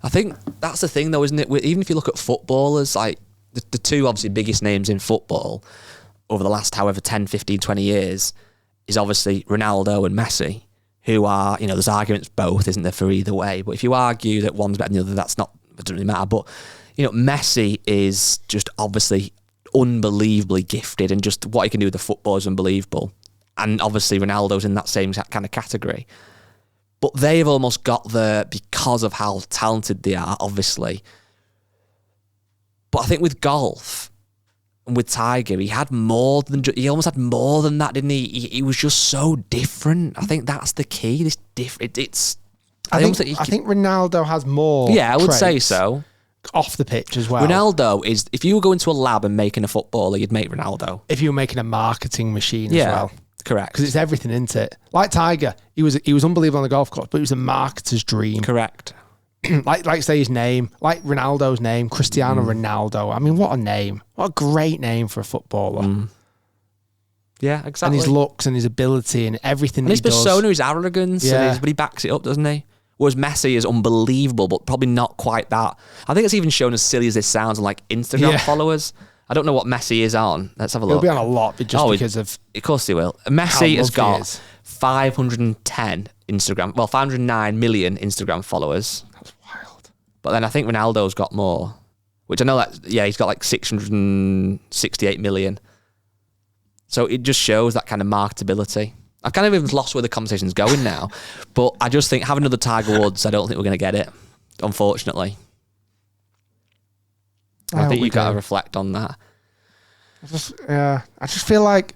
I think that's the thing, though, isn't it? Even if you look at footballers, like the two obviously biggest names in football over the last however 10, 15, 20 years is obviously Ronaldo and Messi, who are, there's arguments both, isn't there, for either way. But if you argue that one's better than the other, it doesn't really matter. But, Messi is just obviously unbelievably gifted, and just what he can do with the football is unbelievable. And obviously Ronaldo's in that same kind of category. But they've almost got there because of how talented they are, obviously. But I think with golf and with Tiger, he almost had more than that, didn't he? He was just so different. I think that's the key. I think Ronaldo has more. Yeah, I would say so. Off the pitch as well. Ronaldo is, if you were going to a lab and making a footballer, you'd make Ronaldo. If you were making a marketing machine as well. Correct. Because it's everything, isn't it? Like Tiger, he was unbelievable on the golf course, but he was a marketer's dream. Correct. like say his name, like Ronaldo's name, Cristiano Ronaldo. I mean, what a name. What a great name for a footballer. Mm. Yeah, exactly. And his looks and his ability and everything and he does. His persona, his arrogance, but he backs it up, doesn't he? Whereas Messi is unbelievable, but probably not quite that. I think it's even shown, as silly as this sounds, on like Instagram followers. I don't know what Messi is on. Let's have a look. He'll be on a lot because of... Of course he will. Messi has got 510 Instagram... Well, 509 million Instagram followers. That's wild. But then I think Ronaldo's got more. Which I know that... Yeah, he's got like 668 million. So it just shows that kind of marketability. I've kind of even lost where the conversation's going now. But I just think having another Tiger Woods, I don't think we're going to get it. Unfortunately. I think you've got to reflect on that. I just feel like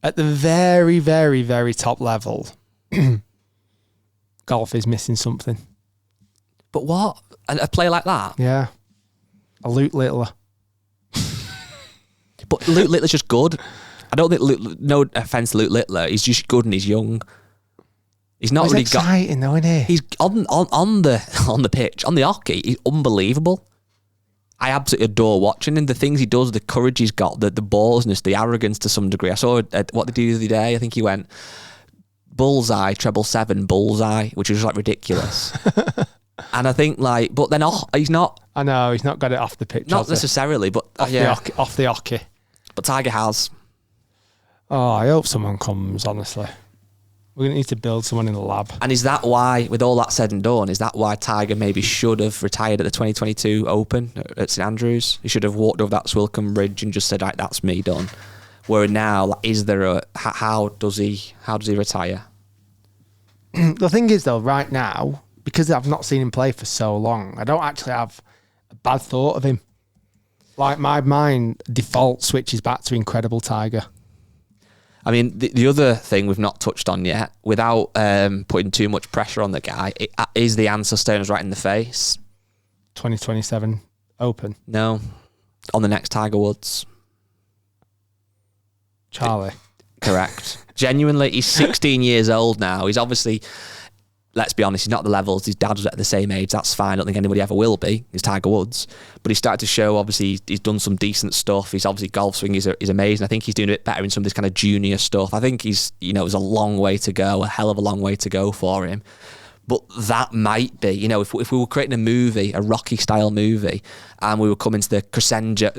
at the very, very, very top level, golf is missing something. But what? A player like that? Yeah. A Luke Littler. But Luke Littler's just good. I don't think no offence to Luke Littler, he's just good and he's young. He's not really exciting though, isn't he? He's on the pitch, on the hockey, he's unbelievable. I absolutely adore watching him. The things he does, the courage he's got, the ballsness, the arrogance to some degree. I saw what they did the other day. I think he went bullseye, 777, bullseye, which was like ridiculous. And I think but then he's not. I know, he's not got it off the pitch. Not necessarily, but off the hockey. But Tiger has. Oh, I hope someone comes, honestly. We're going to need to build someone in the lab. And is that why, with all that said and done, is that why Tiger maybe should have retired at the 2022 Open at St Andrews? He should have walked over that Swilcombe Bridge and just said, right, that's me, done. Where now, is there how does he retire? The thing is, though, right now, because I've not seen him play for so long, I don't actually have a bad thought of him. Like, my mind default switches back to incredible Tiger. I mean, the other thing we've not touched on yet, without putting too much pressure on the guy, is the answer staring us right in the face. 2027 Open? No. On the next Tiger Woods. Charlie. Correct. Genuinely, he's 16 years old now. He's obviously... Let's be honest, he's not at the levels. His dad was at the same age. That's fine. I don't think anybody ever will be. He's Tiger Woods. But he's started to show, obviously, he's done some decent stuff. He's obviously, golf swing is amazing. I think he's doing a bit better in some of this kind of junior stuff. I think there's a long way to go, a hell of a long way to go for him. But that might be, if we were creating a movie, a Rocky-style movie, and we were coming to the crescendo,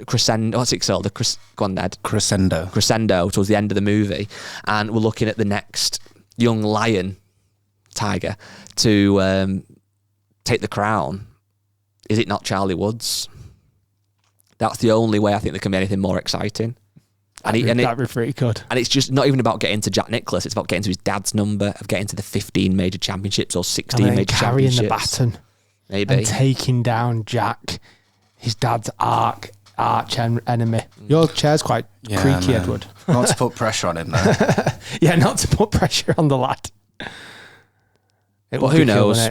what's it called? Go on, Ned. Crescendo towards the end of the movie. And we're looking at the next young lion, Tiger, to take the crown. Is it not Charlie Woods? That's the only way I think there can be anything more exciting. That'd be pretty good. And it's just not even about getting to Jack Nicklaus. It's about getting to his dad's number, of getting to the 15 major championships or 16 major championships. Carrying the baton. Maybe. And taking down Jack, his dad's arch enemy. Your chair's quite creaky, Edward. Not to put pressure on him, though. Yeah, not to put pressure on the lad. Well, who knows?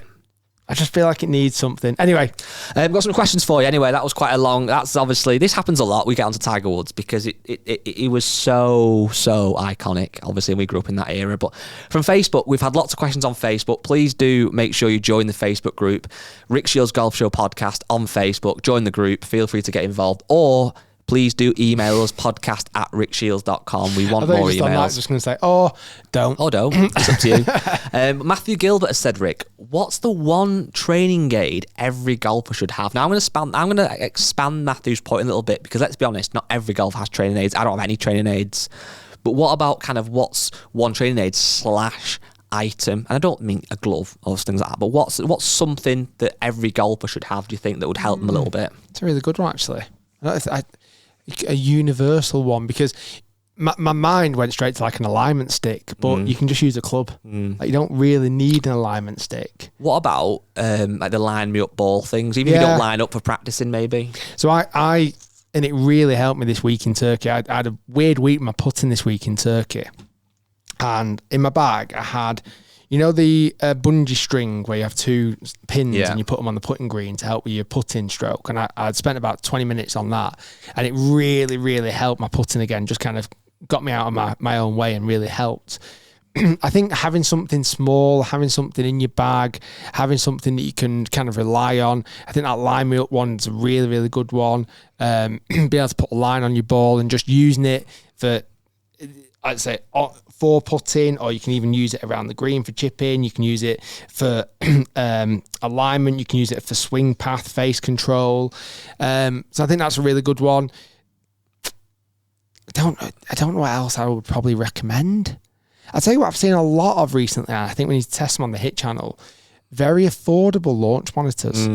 I just feel like it needs something. Anyway, I've got some questions for you. Anyway, that was quite a long... That's obviously... This happens a lot. We get onto Tiger Woods because it was so iconic. Obviously, we grew up in that era. But from Facebook, we've had lots of questions on Facebook. Please do make sure you join the Facebook group, Rick Shiels Golf Show Podcast on Facebook. Join the group. Feel free to get involved. Or... please do email us, podcast@rickshiels.com. We want more emails. I was just going to say, don't. It's up to you. Matthew Gilbert has said, Rick, what's the one training aid every golfer should have? Now, I'm going to expand Matthew's point a little bit, because let's be honest, not every golfer has training aids. I don't have any training aids. But what about kind of what's one training aid / item? And I don't mean a glove or things like that, but what's something that every golfer should have, do you think, that would help them a little bit? It's a really good one, actually. A universal one, because my mind went straight to like an alignment stick, but you can just use a club. Like, you don't really need an alignment stick. What about like the line me up ball things? Even if you don't line up for practicing, maybe. So and it really helped me this week in Turkey. I had a weird week with my putting this week in Turkey. And in my bag, I had, the bungee string where you have 2 pins and you put them on the putting green to help with your putting stroke. And I'd spent about 20 minutes on that. And it really, really helped my putting again, just kind of got me out of my own way and really helped. I think having something small, having something in your bag, having something that you can kind of rely on. I think that line me up one's a really, really good one. Being able to put a line on your ball and just using it for, I'd say, for putting, or you can even use it around the green for chipping. You can use it for alignment. You can use it for swing path, face control. So I think that's a really good one. I don't know what else I would probably recommend. I'll tell you what I've seen a lot of recently, and I think we need to test them on the Hit channel. Very affordable launch monitors.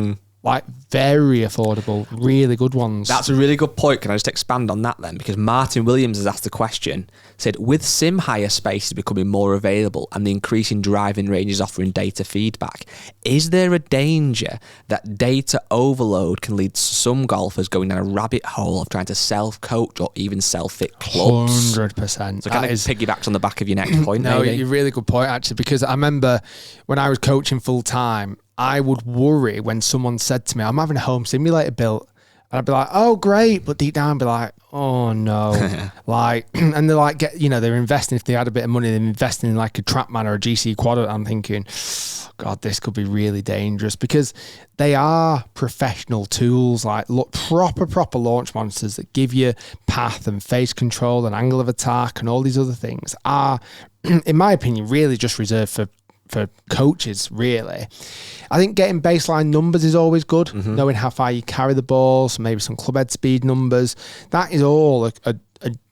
Like, very affordable, really good ones. That's a really good point. Can I just expand on that then? Because Martin Williams has asked the question, said, with sim hire spaces becoming more available and the increasing driving ranges offering data feedback, is there a danger that data overload can lead to some golfers going down a rabbit hole of trying to self-coach or even self-fit clubs? 100%. So kind of piggybacks on the back of your next point. No, you're a really good point, actually, because I remember when I was coaching full-time, I would worry when someone said to me, I'm having a home simulator built. And I'd be like, oh, great. But deep down, I'd be like, oh, no. And they're like, they're investing, if they had a bit of money, they're investing in like a Trackman or a GC Quad. I'm thinking, God, this could be really dangerous, because they are professional tools, like proper launch monitors that give you path and face control and angle of attack and all these other things are, in my opinion, really just reserved for coaches, really. I think getting baseline numbers is always good, knowing how far you carry the ball, so maybe some club head speed numbers. That is all a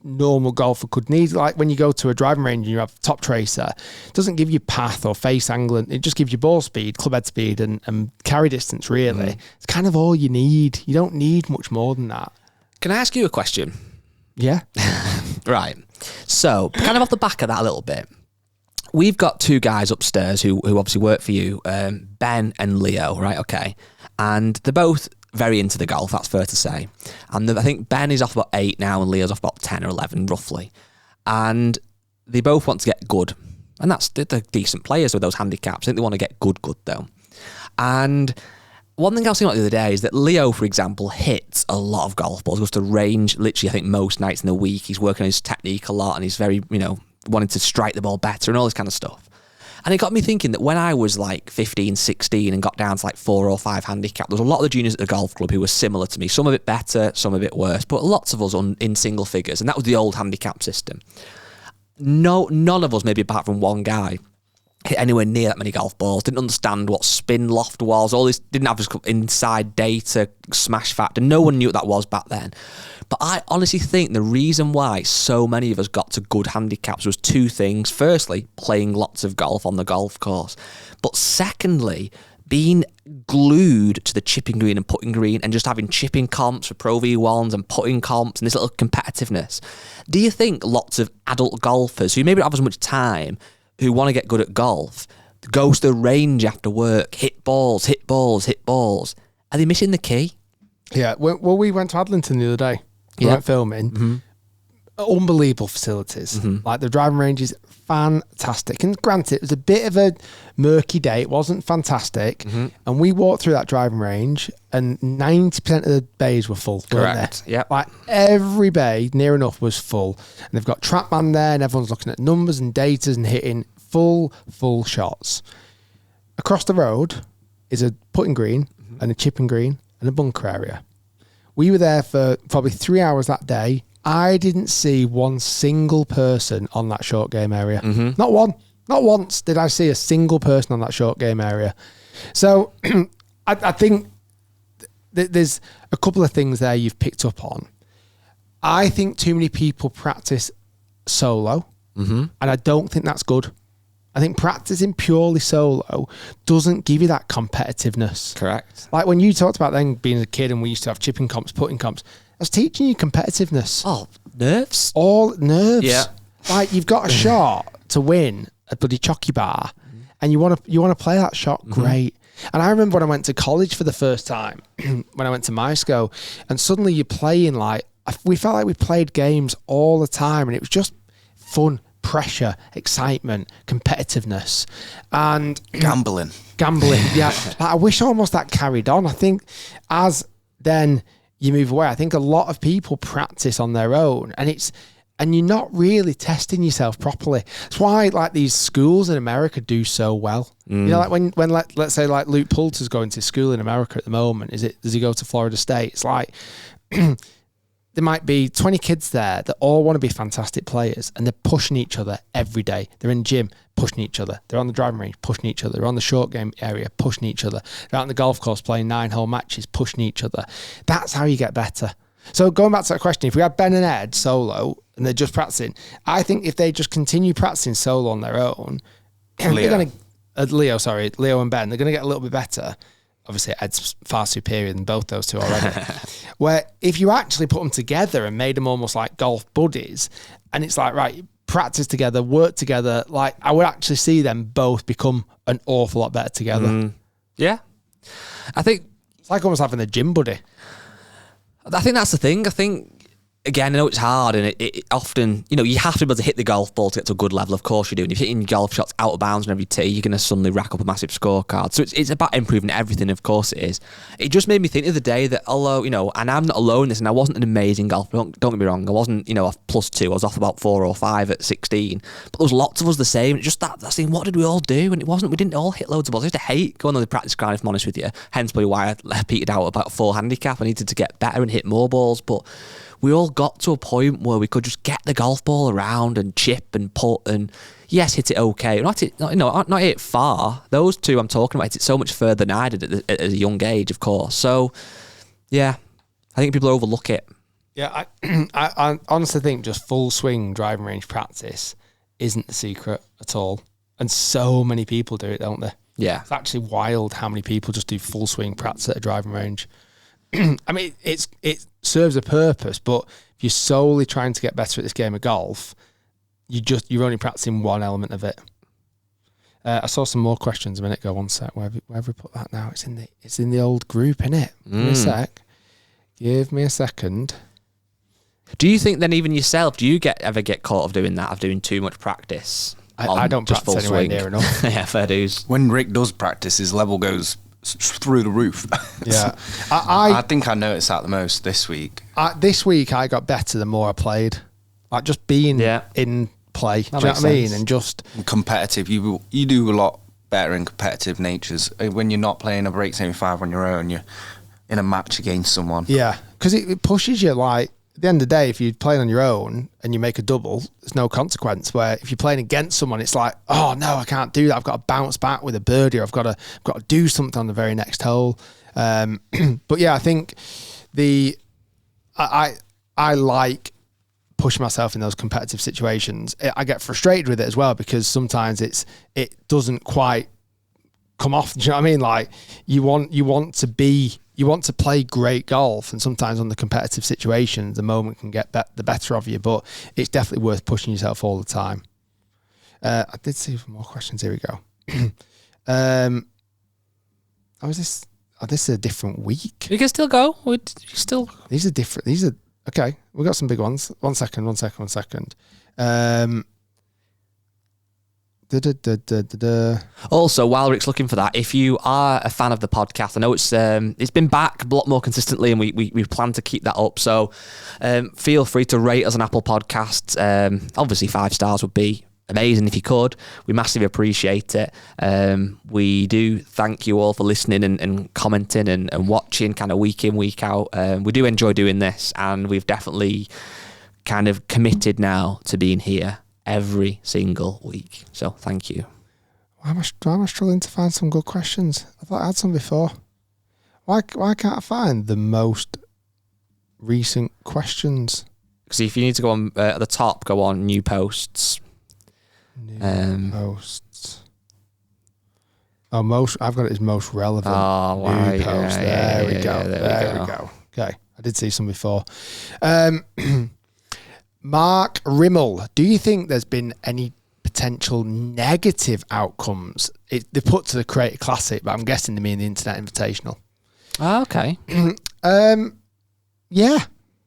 normal golfer could need. Like when you go to a driving range and you have top tracer, it doesn't give you path or face angle, it just gives you ball speed, club head speed and carry distance, really. It's kind of all you need. You don't need much more than that. Can I ask you a question? Yeah. Right. So, kind of off the back of that a little bit, we've got 2 guys upstairs who obviously work for you, Ben and Leo, right? Okay. And they're both very into the golf, that's fair to say. And I think Ben is off about 8 now and Leo's off about 10 or 11, roughly. And they both want to get good. And they're decent players with those handicaps. I think they want to get good though. And one thing I was thinking about the other day is that Leo, for example, hits a lot of golf balls, goes to range literally, I think, most nights in the week. He's working on his technique a lot and he's very, wanting to strike the ball better and all this kind of stuff. And it got me thinking that when I was like 15, 16 and got down to like 4 or 5 handicap, there was a lot of the juniors at the golf club who were similar to me. Some a bit better, some a bit worse, but lots of us in single figures. And that was the old handicap system. None of us, maybe apart from one guy, hit anywhere near that many golf balls, didn't understand what spin loft was, all this, didn't have this inside data, smash factor. No one knew what that was back then. But I honestly think the reason why so many of us got to good handicaps was 2 things. Firstly, playing lots of golf on the golf course. But secondly, being glued to the chipping green and putting green and just having chipping comps for Pro V1s and putting comps and this little competitiveness. Do you think lots of adult golfers who maybe don't have as much time, who want to get good at golf, go to the range after work, hit balls, are they missing the key? Yeah, well, we went to Adlington the other day. We went filming. Unbelievable facilities. Like the driving range is fantastic. And granted, it was a bit of a murky day. It wasn't fantastic. And we walked through that driving range and 90% of the bays were full. Correct. Yeah. Like every bay near enough was full. And they've got Trackman there and everyone's looking at numbers and data and hitting full shots. Across the road is a putting green and a chipping green and a bunker area. We were there for probably 3 hours that day. I didn't see one single person on that short game area. Not one. Not once did I see a single person on that short game area. So I think there's a couple of things there you've picked up on. I think too many people practice solo, and I don't think that's good. I think practicing purely solo doesn't give you that competitiveness. Correct. Like when you talked about then being a kid and we used to have chipping comps, putting comps, I was teaching you competitiveness. Oh, nerves. All nerves. Yeah. Like you've got a shot to win a bloody chocky bar, and you want to play that shot, great. And I remember when I went to college for the first time, when I went to MySco, and suddenly you're playing we felt like we played games all the time, and it was just fun, pressure, excitement, competitiveness, and Gambling. Yeah. Like, I wish almost that carried on. I think as then you move away, I think a lot of people practice on their own, and you're not really testing yourself properly. That's why like these schools in America do so well. You know, like when let's say like Luke Poulter's going to school in America at the moment, does he go to Florida State? It's like there might be 20 kids there that all want to be fantastic players, and they're pushing each other every day. They're in gym, pushing each other. They're on the driving range, pushing each other. They're on the short game area, pushing each other. They're out on the golf course playing 9-hole matches, pushing each other. That's how you get better. So going back to that question, if we had Ben and Ed solo and they're just practicing, I think if they just continue practicing solo on their own, Leo and Ben, they're going to get a little bit better. Obviously, Ed's far superior than both those two already. Where if you actually put them together and made them almost like golf buddies, and it's like, right, practice together, work together, like I would actually see them both become an awful lot better together. Yeah. I think it's like almost having a gym buddy. I think that's the thing. I think, again, I know it's hard, and it often, you have to be able to hit the golf ball to get to a good level. Of course you do. And if you're hitting golf shots out of bounds on every tee, you're going to suddenly rack up a massive scorecard. So it's about improving everything, of course it is. It just made me think the other day that although, and I'm not alone in this, and I wasn't an amazing golfer, don't get me wrong, I wasn't, off +2, I was off about 4 or 5 at 16, but there was lots of us the same. It's just that thing, what did we all do? And we didn't all hit loads of balls. I used to hate going on the practice ground, if I'm honest with you. Hence probably why I petered out about 4 handicap. I needed to get better and hit more balls, but we all got to a point where we could just get the golf ball around and chip and putt and yes, hit it okay. Not hit it far. Those two I'm talking about hit it so much further than I did at a young age, of course. So, yeah, I think people overlook it. Yeah, I honestly think just full swing driving range practice isn't the secret at all. And so many people do it, don't they? Yeah. It's actually wild how many people just do full swing practice at a driving range. I mean, it serves a purpose, but if you're solely trying to get better at this game of golf, you're only practicing one element of it. I saw some more questions a minute ago. One sec. Where have we put that now? It's in the old group, innit? Give me a sec. Give me a second. Do you think then even yourself, do you ever get caught of doing that, of doing too much practice? I don't just practice anywhere near enough. Yeah, fair dues. When Rick does practice, his level goes through the roof. Yeah, I think I noticed that the most this week. This week I got better the more I played. Like just being in play. Do you know what I mean? And just competitive. You do a lot better in competitive natures when you're not playing a break 75 on your own. You're in a match against someone. Yeah, because it pushes you. Like at the end of the day, if you're playing on your own and you make a double, there's no consequence. Where if you're playing against someone, it's like, oh no, I can't do that. I've got to bounce back with a birdie, or I've got to do something on the very next hole. But yeah, I think I like pushing myself in those competitive situations. I get frustrated with it as well because sometimes it doesn't quite come off. Do you know what I mean? Like you want to play great golf, and sometimes on the competitive situations, the moment can get the better of you. But it's definitely worth pushing yourself all the time. I did see some more questions. Here we go. This is a different week. You can still go. These are different. Okay. We got some big ones. One second. Also, while Rick's looking for that, if you are a fan of the podcast, I know it's been back a lot more consistently, and we plan to keep that up. So feel free to rate us on Apple Podcasts. Obviously, 5 stars would be amazing if you could. We massively appreciate it. We do thank you all for listening and commenting and watching kind of week in, week out. We do enjoy doing this, and we've definitely kind of committed now to being here every single week. So thank you. Why am I struggling to find some good questions? I thought I had some before. Why can't I find the most recent questions? Because if you need to go on at the top, go on new posts. New posts. Oh, I've got it as most relevant. Oh, new posts. Yeah, there we go. There we go. Okay, I did see some before. Mark Rimmel, do you think there's been any potential negative outcomes? They put to the Creator Classic, but I'm guessing they mean the Internet Invitational. Oh, okay. Yeah,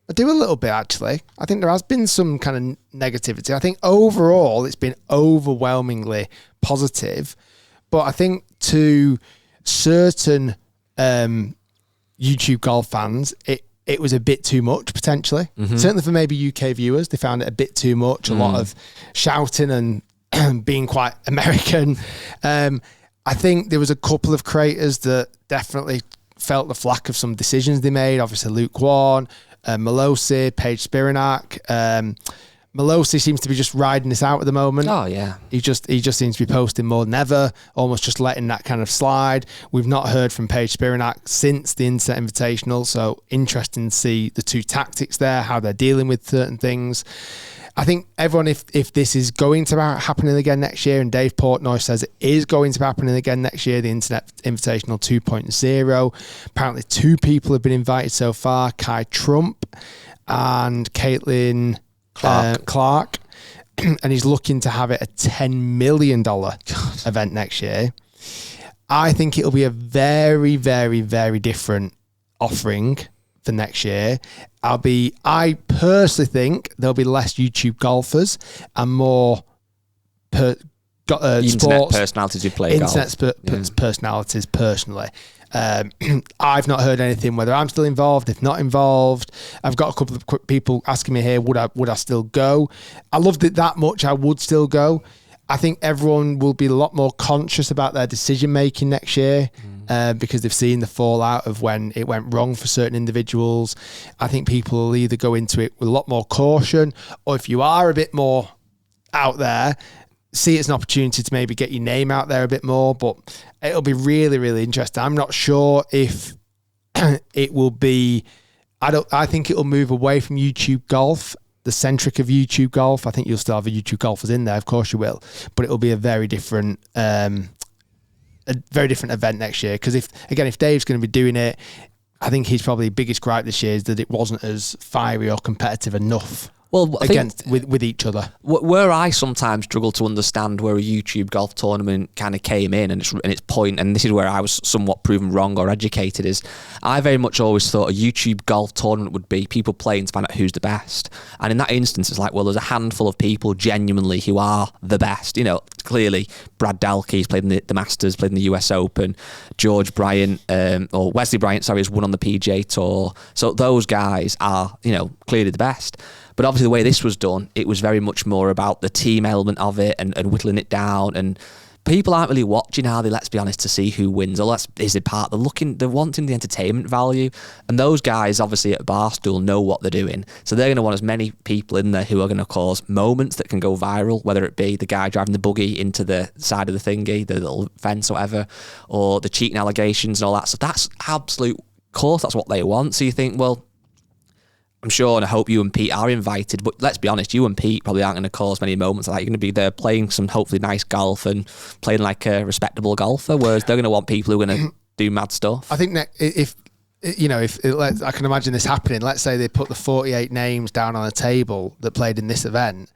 I do a little bit actually. I think there has been some kind of negativity. I think overall it's been overwhelmingly positive, but I think to certain YouTube golf fans, it was a bit too much potentially. Mm-hmm. Certainly for maybe UK viewers, they found it a bit too much. A lot of shouting and being quite American. I think there was a couple of creators that definitely felt the flack of some decisions they made. Obviously Luke Warren, Melosi, Paige Spiranak. Melosi seems to be just riding this out at the moment. Oh yeah, he just seems to be posting more than ever, almost just letting that kind of slide. We've not heard from Paige Spiranak since the Internet Invitational, so interesting to see the two tactics there, how they're dealing with certain things. I think everyone, if this is going to be happening again next year, and Dave Portnoy says it is going to be happening again next year, the Internet Invitational 2.0. Apparently 2 people have been invited so far, Kai Trump and Caitlin Clark, and he's looking to have it a $10 million event next year. I think it'll be a very, very, very different offering for next year. I personally think there'll be less YouTube golfers and more internet sports personalities who play golf. Personalities personally. I've not heard anything whether I'm still involved, if not involved. I've got a couple of people asking me here, would I still go? I loved it that much, I would still go. I think everyone will be a lot more conscious about their decision making next year because they've seen the fallout of when it went wrong for certain individuals. I think people will either go into it with a lot more caution, or if you are a bit more out there, see it as an opportunity to maybe get your name out there a bit more. But it'll be really, really interesting. I'm not sure if it will be. I think it will move away from YouTube golf, the centric of YouTube golf. I think you'll still have a YouTube golfers in there, of course you will, but it will be a very different event next year. Because if Dave's going to be doing it, I think his probably biggest gripe this year is that it wasn't as fiery or competitive enough. Well, with each other. Where I sometimes struggle to understand where a YouTube golf tournament kind of came in and its point, and this is where I was somewhat proven wrong or educated, is I very much always thought a YouTube golf tournament would be people playing to find out who's the best. And in that instance, it's like, well, there's a handful of people genuinely who are the best. You know, clearly Brad Dalkey's played in the Masters, played in the US Open. George Bryant, or Wesley Bryant, sorry, has won on the PGA Tour. So those guys are, clearly the best. But obviously the way this was done, it was very much more about the team element of it and whittling it down. And people aren't really watching, are they? Let's be honest, to see who wins. Or is it part? They're wanting the entertainment value. And those guys, obviously at Barstool, know what they're doing. So they're going to want as many people in there who are going to cause moments that can go viral, whether it be the guy driving the buggy into the side of the thingy, the little fence or whatever, or the cheating allegations and all that. So that's absolute course, that's what they want. So you think, well, I'm sure and I hope you and Pete are invited, but let's be honest, you and Pete probably aren't going to cause many moments like that. You're going to be there playing some hopefully nice golf and playing like a respectable golfer, whereas they're going to want people who are going to do mad stuff. I think that if I can imagine this happening, let's say they put the 48 names down on a table that played in this event,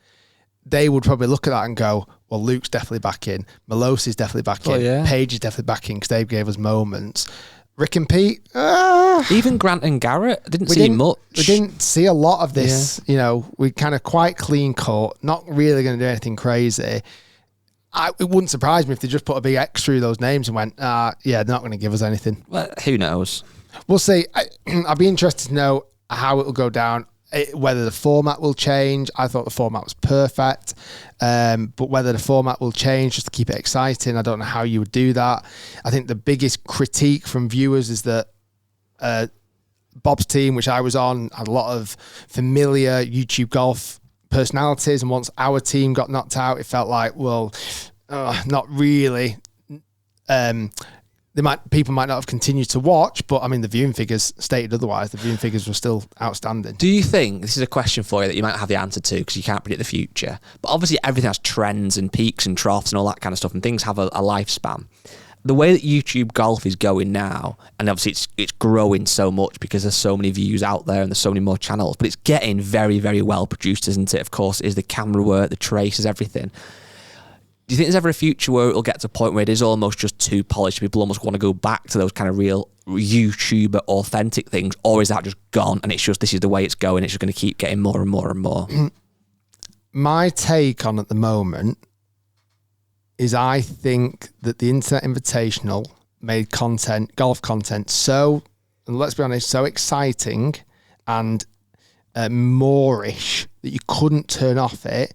they would probably look at that and go, well, Luke's definitely back in, Melosi's definitely back in, yeah. Paige is definitely back in because they gave us moments. Rick and Pete, even Grant and Garrett, didn't see much. We didn't see a lot of this. Yeah. We kind of quite clean cut, not really going to do anything crazy. It wouldn't surprise me if they just put a big X through those names and went, yeah, they're not going to give us anything. Well, who knows? We'll see. I'd be interested to know how it will go down. Whether the format will change, I thought the format was perfect. But whether the format will change just to keep it exciting, I don't know how you would do that. I think the biggest critique from viewers is that Bob's team, which I was on, had a lot of familiar YouTube golf personalities, and once our team got knocked out, it felt like, well, not really. People might not have continued to watch, but I mean, the viewing figures stated otherwise. The viewing figures were still outstanding. Do you think, this is a question for you that you might not have the answer to because you can't predict the future, but obviously everything has trends and peaks and troughs and all that kind of stuff, and things have a lifespan. The way that YouTube golf is going now, and obviously it's growing so much because there's so many views out there and there's so many more channels, but it's getting very, very well produced, isn't it? Of course, is the camera work, the traces, everything. Do you think there's ever a future where it'll get to a point where it is almost just too polished, people almost want to go back to those kind of real YouTuber authentic things, or is that just gone and it's just, this is the way it's going, it's just going to keep getting more and more and more? My take on at the moment is I think that the Internet Invitational made golf content so, and let's be honest, so exciting and moreish that you couldn't turn off it.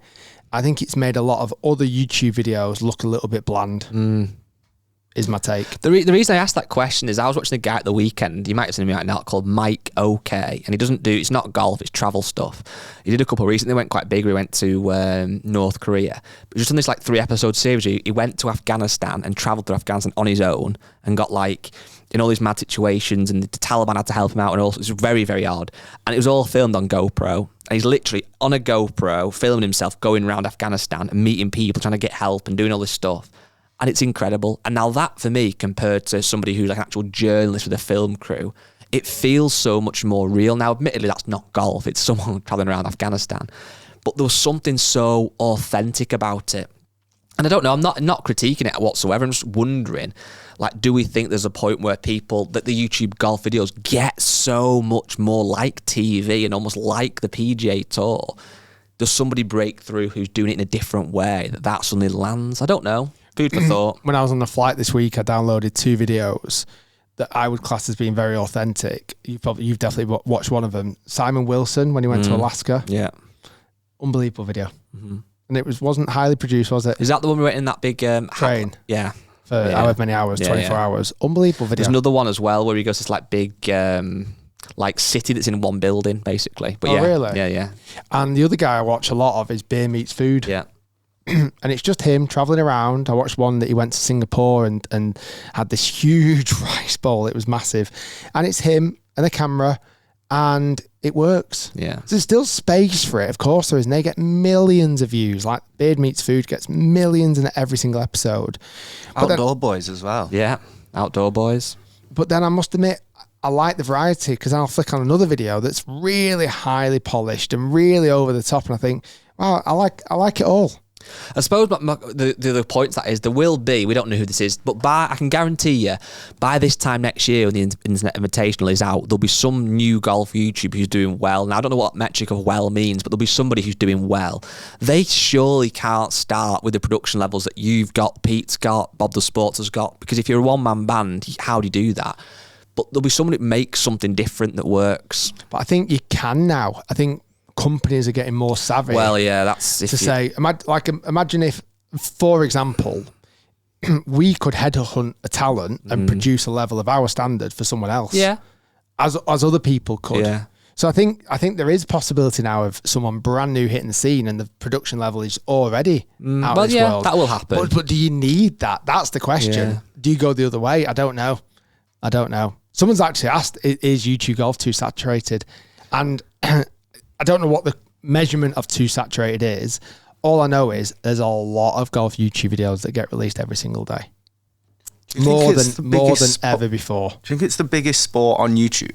I think it's made a lot of other YouTube videos look a little bit bland. Is my take. The reason I asked that question is I was watching a guy at the weekend, you might have seen him right now, called Mike OK, and he doesn't do, it's not golf, it's travel stuff. He did a couple recently, went quite big, he went to North Korea. But just on this like 3-episode series, he went to Afghanistan and travelled to Afghanistan on his own and got like in all these mad situations, and the Taliban had to help him out, and all. It was very, very odd. And it was all filmed on GoPro. And he's literally on a GoPro filming himself going around Afghanistan and meeting people, trying to get help and doing all this stuff. And it's incredible. And now that, for me, compared to somebody who's like an actual journalist with a film crew, it feels so much more real. Now, admittedly, that's not golf. It's someone traveling around Afghanistan. But there was something so authentic about it. And I don't know, I'm not critiquing it whatsoever. I'm just wondering, like, do we think there's a point where that the YouTube golf videos get so much more like TV and almost like the PGA Tour? Does somebody break through who's doing it in a different way that suddenly lands? I don't know. Food for thought. When I was on the flight this week, I downloaded 2 videos that I would class as being very authentic. You've definitely watched one of them. Simon Wilson, when he went to Alaska. Yeah. Unbelievable video. And it wasn't highly produced, was it? Is that the one we went in that big train? Yeah. For however many hours, 24 hours. Unbelievable video. There's another one as well where he goes to this like big like city that's in one building, basically. But really? Yeah. And the other guy I watch a lot of is Beer Meets Food. Yeah. And it's just him traveling around. I watched one that he went to Singapore and had this huge rice bowl. It was massive. And it's him and a camera, and it works. Yeah. There's still space for it. Of course there is. And they get millions of views. Like Beard Meets Food gets millions in every single episode. Outdoor Boys as well. Yeah. Outdoor Boys. But then I must admit, I like the variety, because I'll flick on another video that's really highly polished and really over the top, and I think, wow, I like it all. I suppose the point that is, there will be, we don't know who this is, but I can guarantee you, by this time next year when the Internet Invitational is out, there'll be some new golf YouTuber who's doing well. Now, I don't know what metric of well means, but there'll be somebody who's doing well. They surely can't start with the production levels that you've got, Pete's got, Bob the Sports has got, because if you're a one-man band, how do you do that? But there'll be somebody that makes something different that works. But I think you can now. I think companies are getting more savvy. Well, yeah, that's to say. Imagine if, for example, we could headhunt a talent and produce a level of our standard for someone else. Yeah, as other people could. Yeah. So I think there is possibility now of someone brand new hitting the scene and the production level is already out of this world. That will happen. But do you need that? That's the question. Yeah. Do you go the other way? I don't know. Someone's actually asked, is YouTube golf too saturated? And I don't know what the measurement of too saturated is. All I know is there's a lot of golf YouTube videos that get released every single day. More than ever before. Do you think it's the biggest sport on YouTube?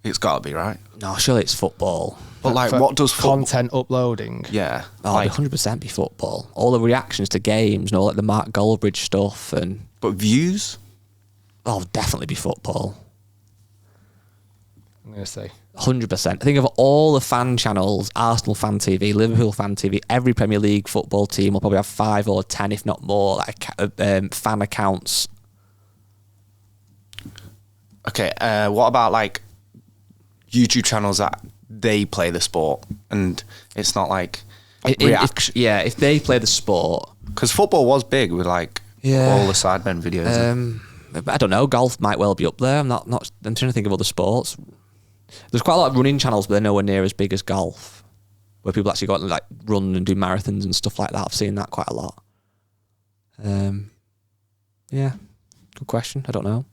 It's got to be, right? No, surely it's football. But like, what does content uploading? Yeah. Oh, like, 100% be football. All the reactions to games and all like the Mark Goldbridge stuff. But views? Oh, definitely be football. I'm going to say 100%. I think of all the fan channels, Arsenal fan TV, Liverpool fan TV, every Premier League football team will probably have 5 or 10, if not more, like fan accounts. Okay, what about like YouTube channels that they play the sport, and it's not like reaction. If they play the sport, because football was big with like all the Sidemen videos. I don't know. Golf might well be up there. I'm trying to think of other sports. There's quite a lot of running channels, but they're nowhere near as big as golf, where people actually go out and like run and do marathons and stuff like that. I've seen that quite a lot. Yeah, good question. I don't know.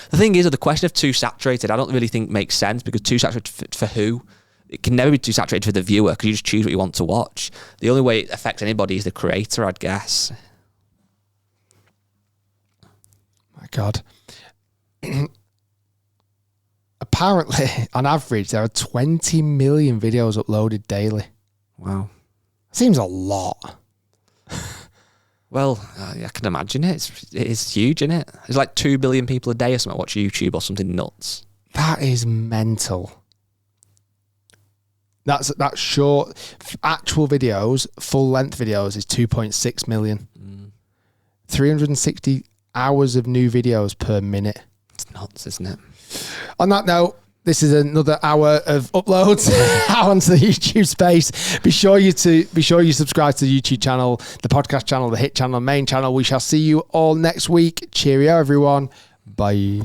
The thing is, the question of too saturated, I don't really think makes sense, because too saturated for who? It can never be too saturated for the viewer, because you just choose what you want to watch. The only way it affects anybody is the creator, I'd guess. My God. Apparently, on average, there are 20 million videos uploaded daily. Wow. Seems a lot. Well, I can imagine it. It is huge, isn't it? There's like 2 billion people a day or something watch YouTube or something nuts. That is mental. That's short. Actual videos, full length videos, is 2.6 million. 360 hours of new videos per minute. It's nuts, isn't it? On that note, this is another hour of uploads out onto the YouTube space. Be sure you subscribe to the YouTube channel, the podcast channel, the hit channel, main channel. We shall see you all next week. Cheerio, everyone. Bye.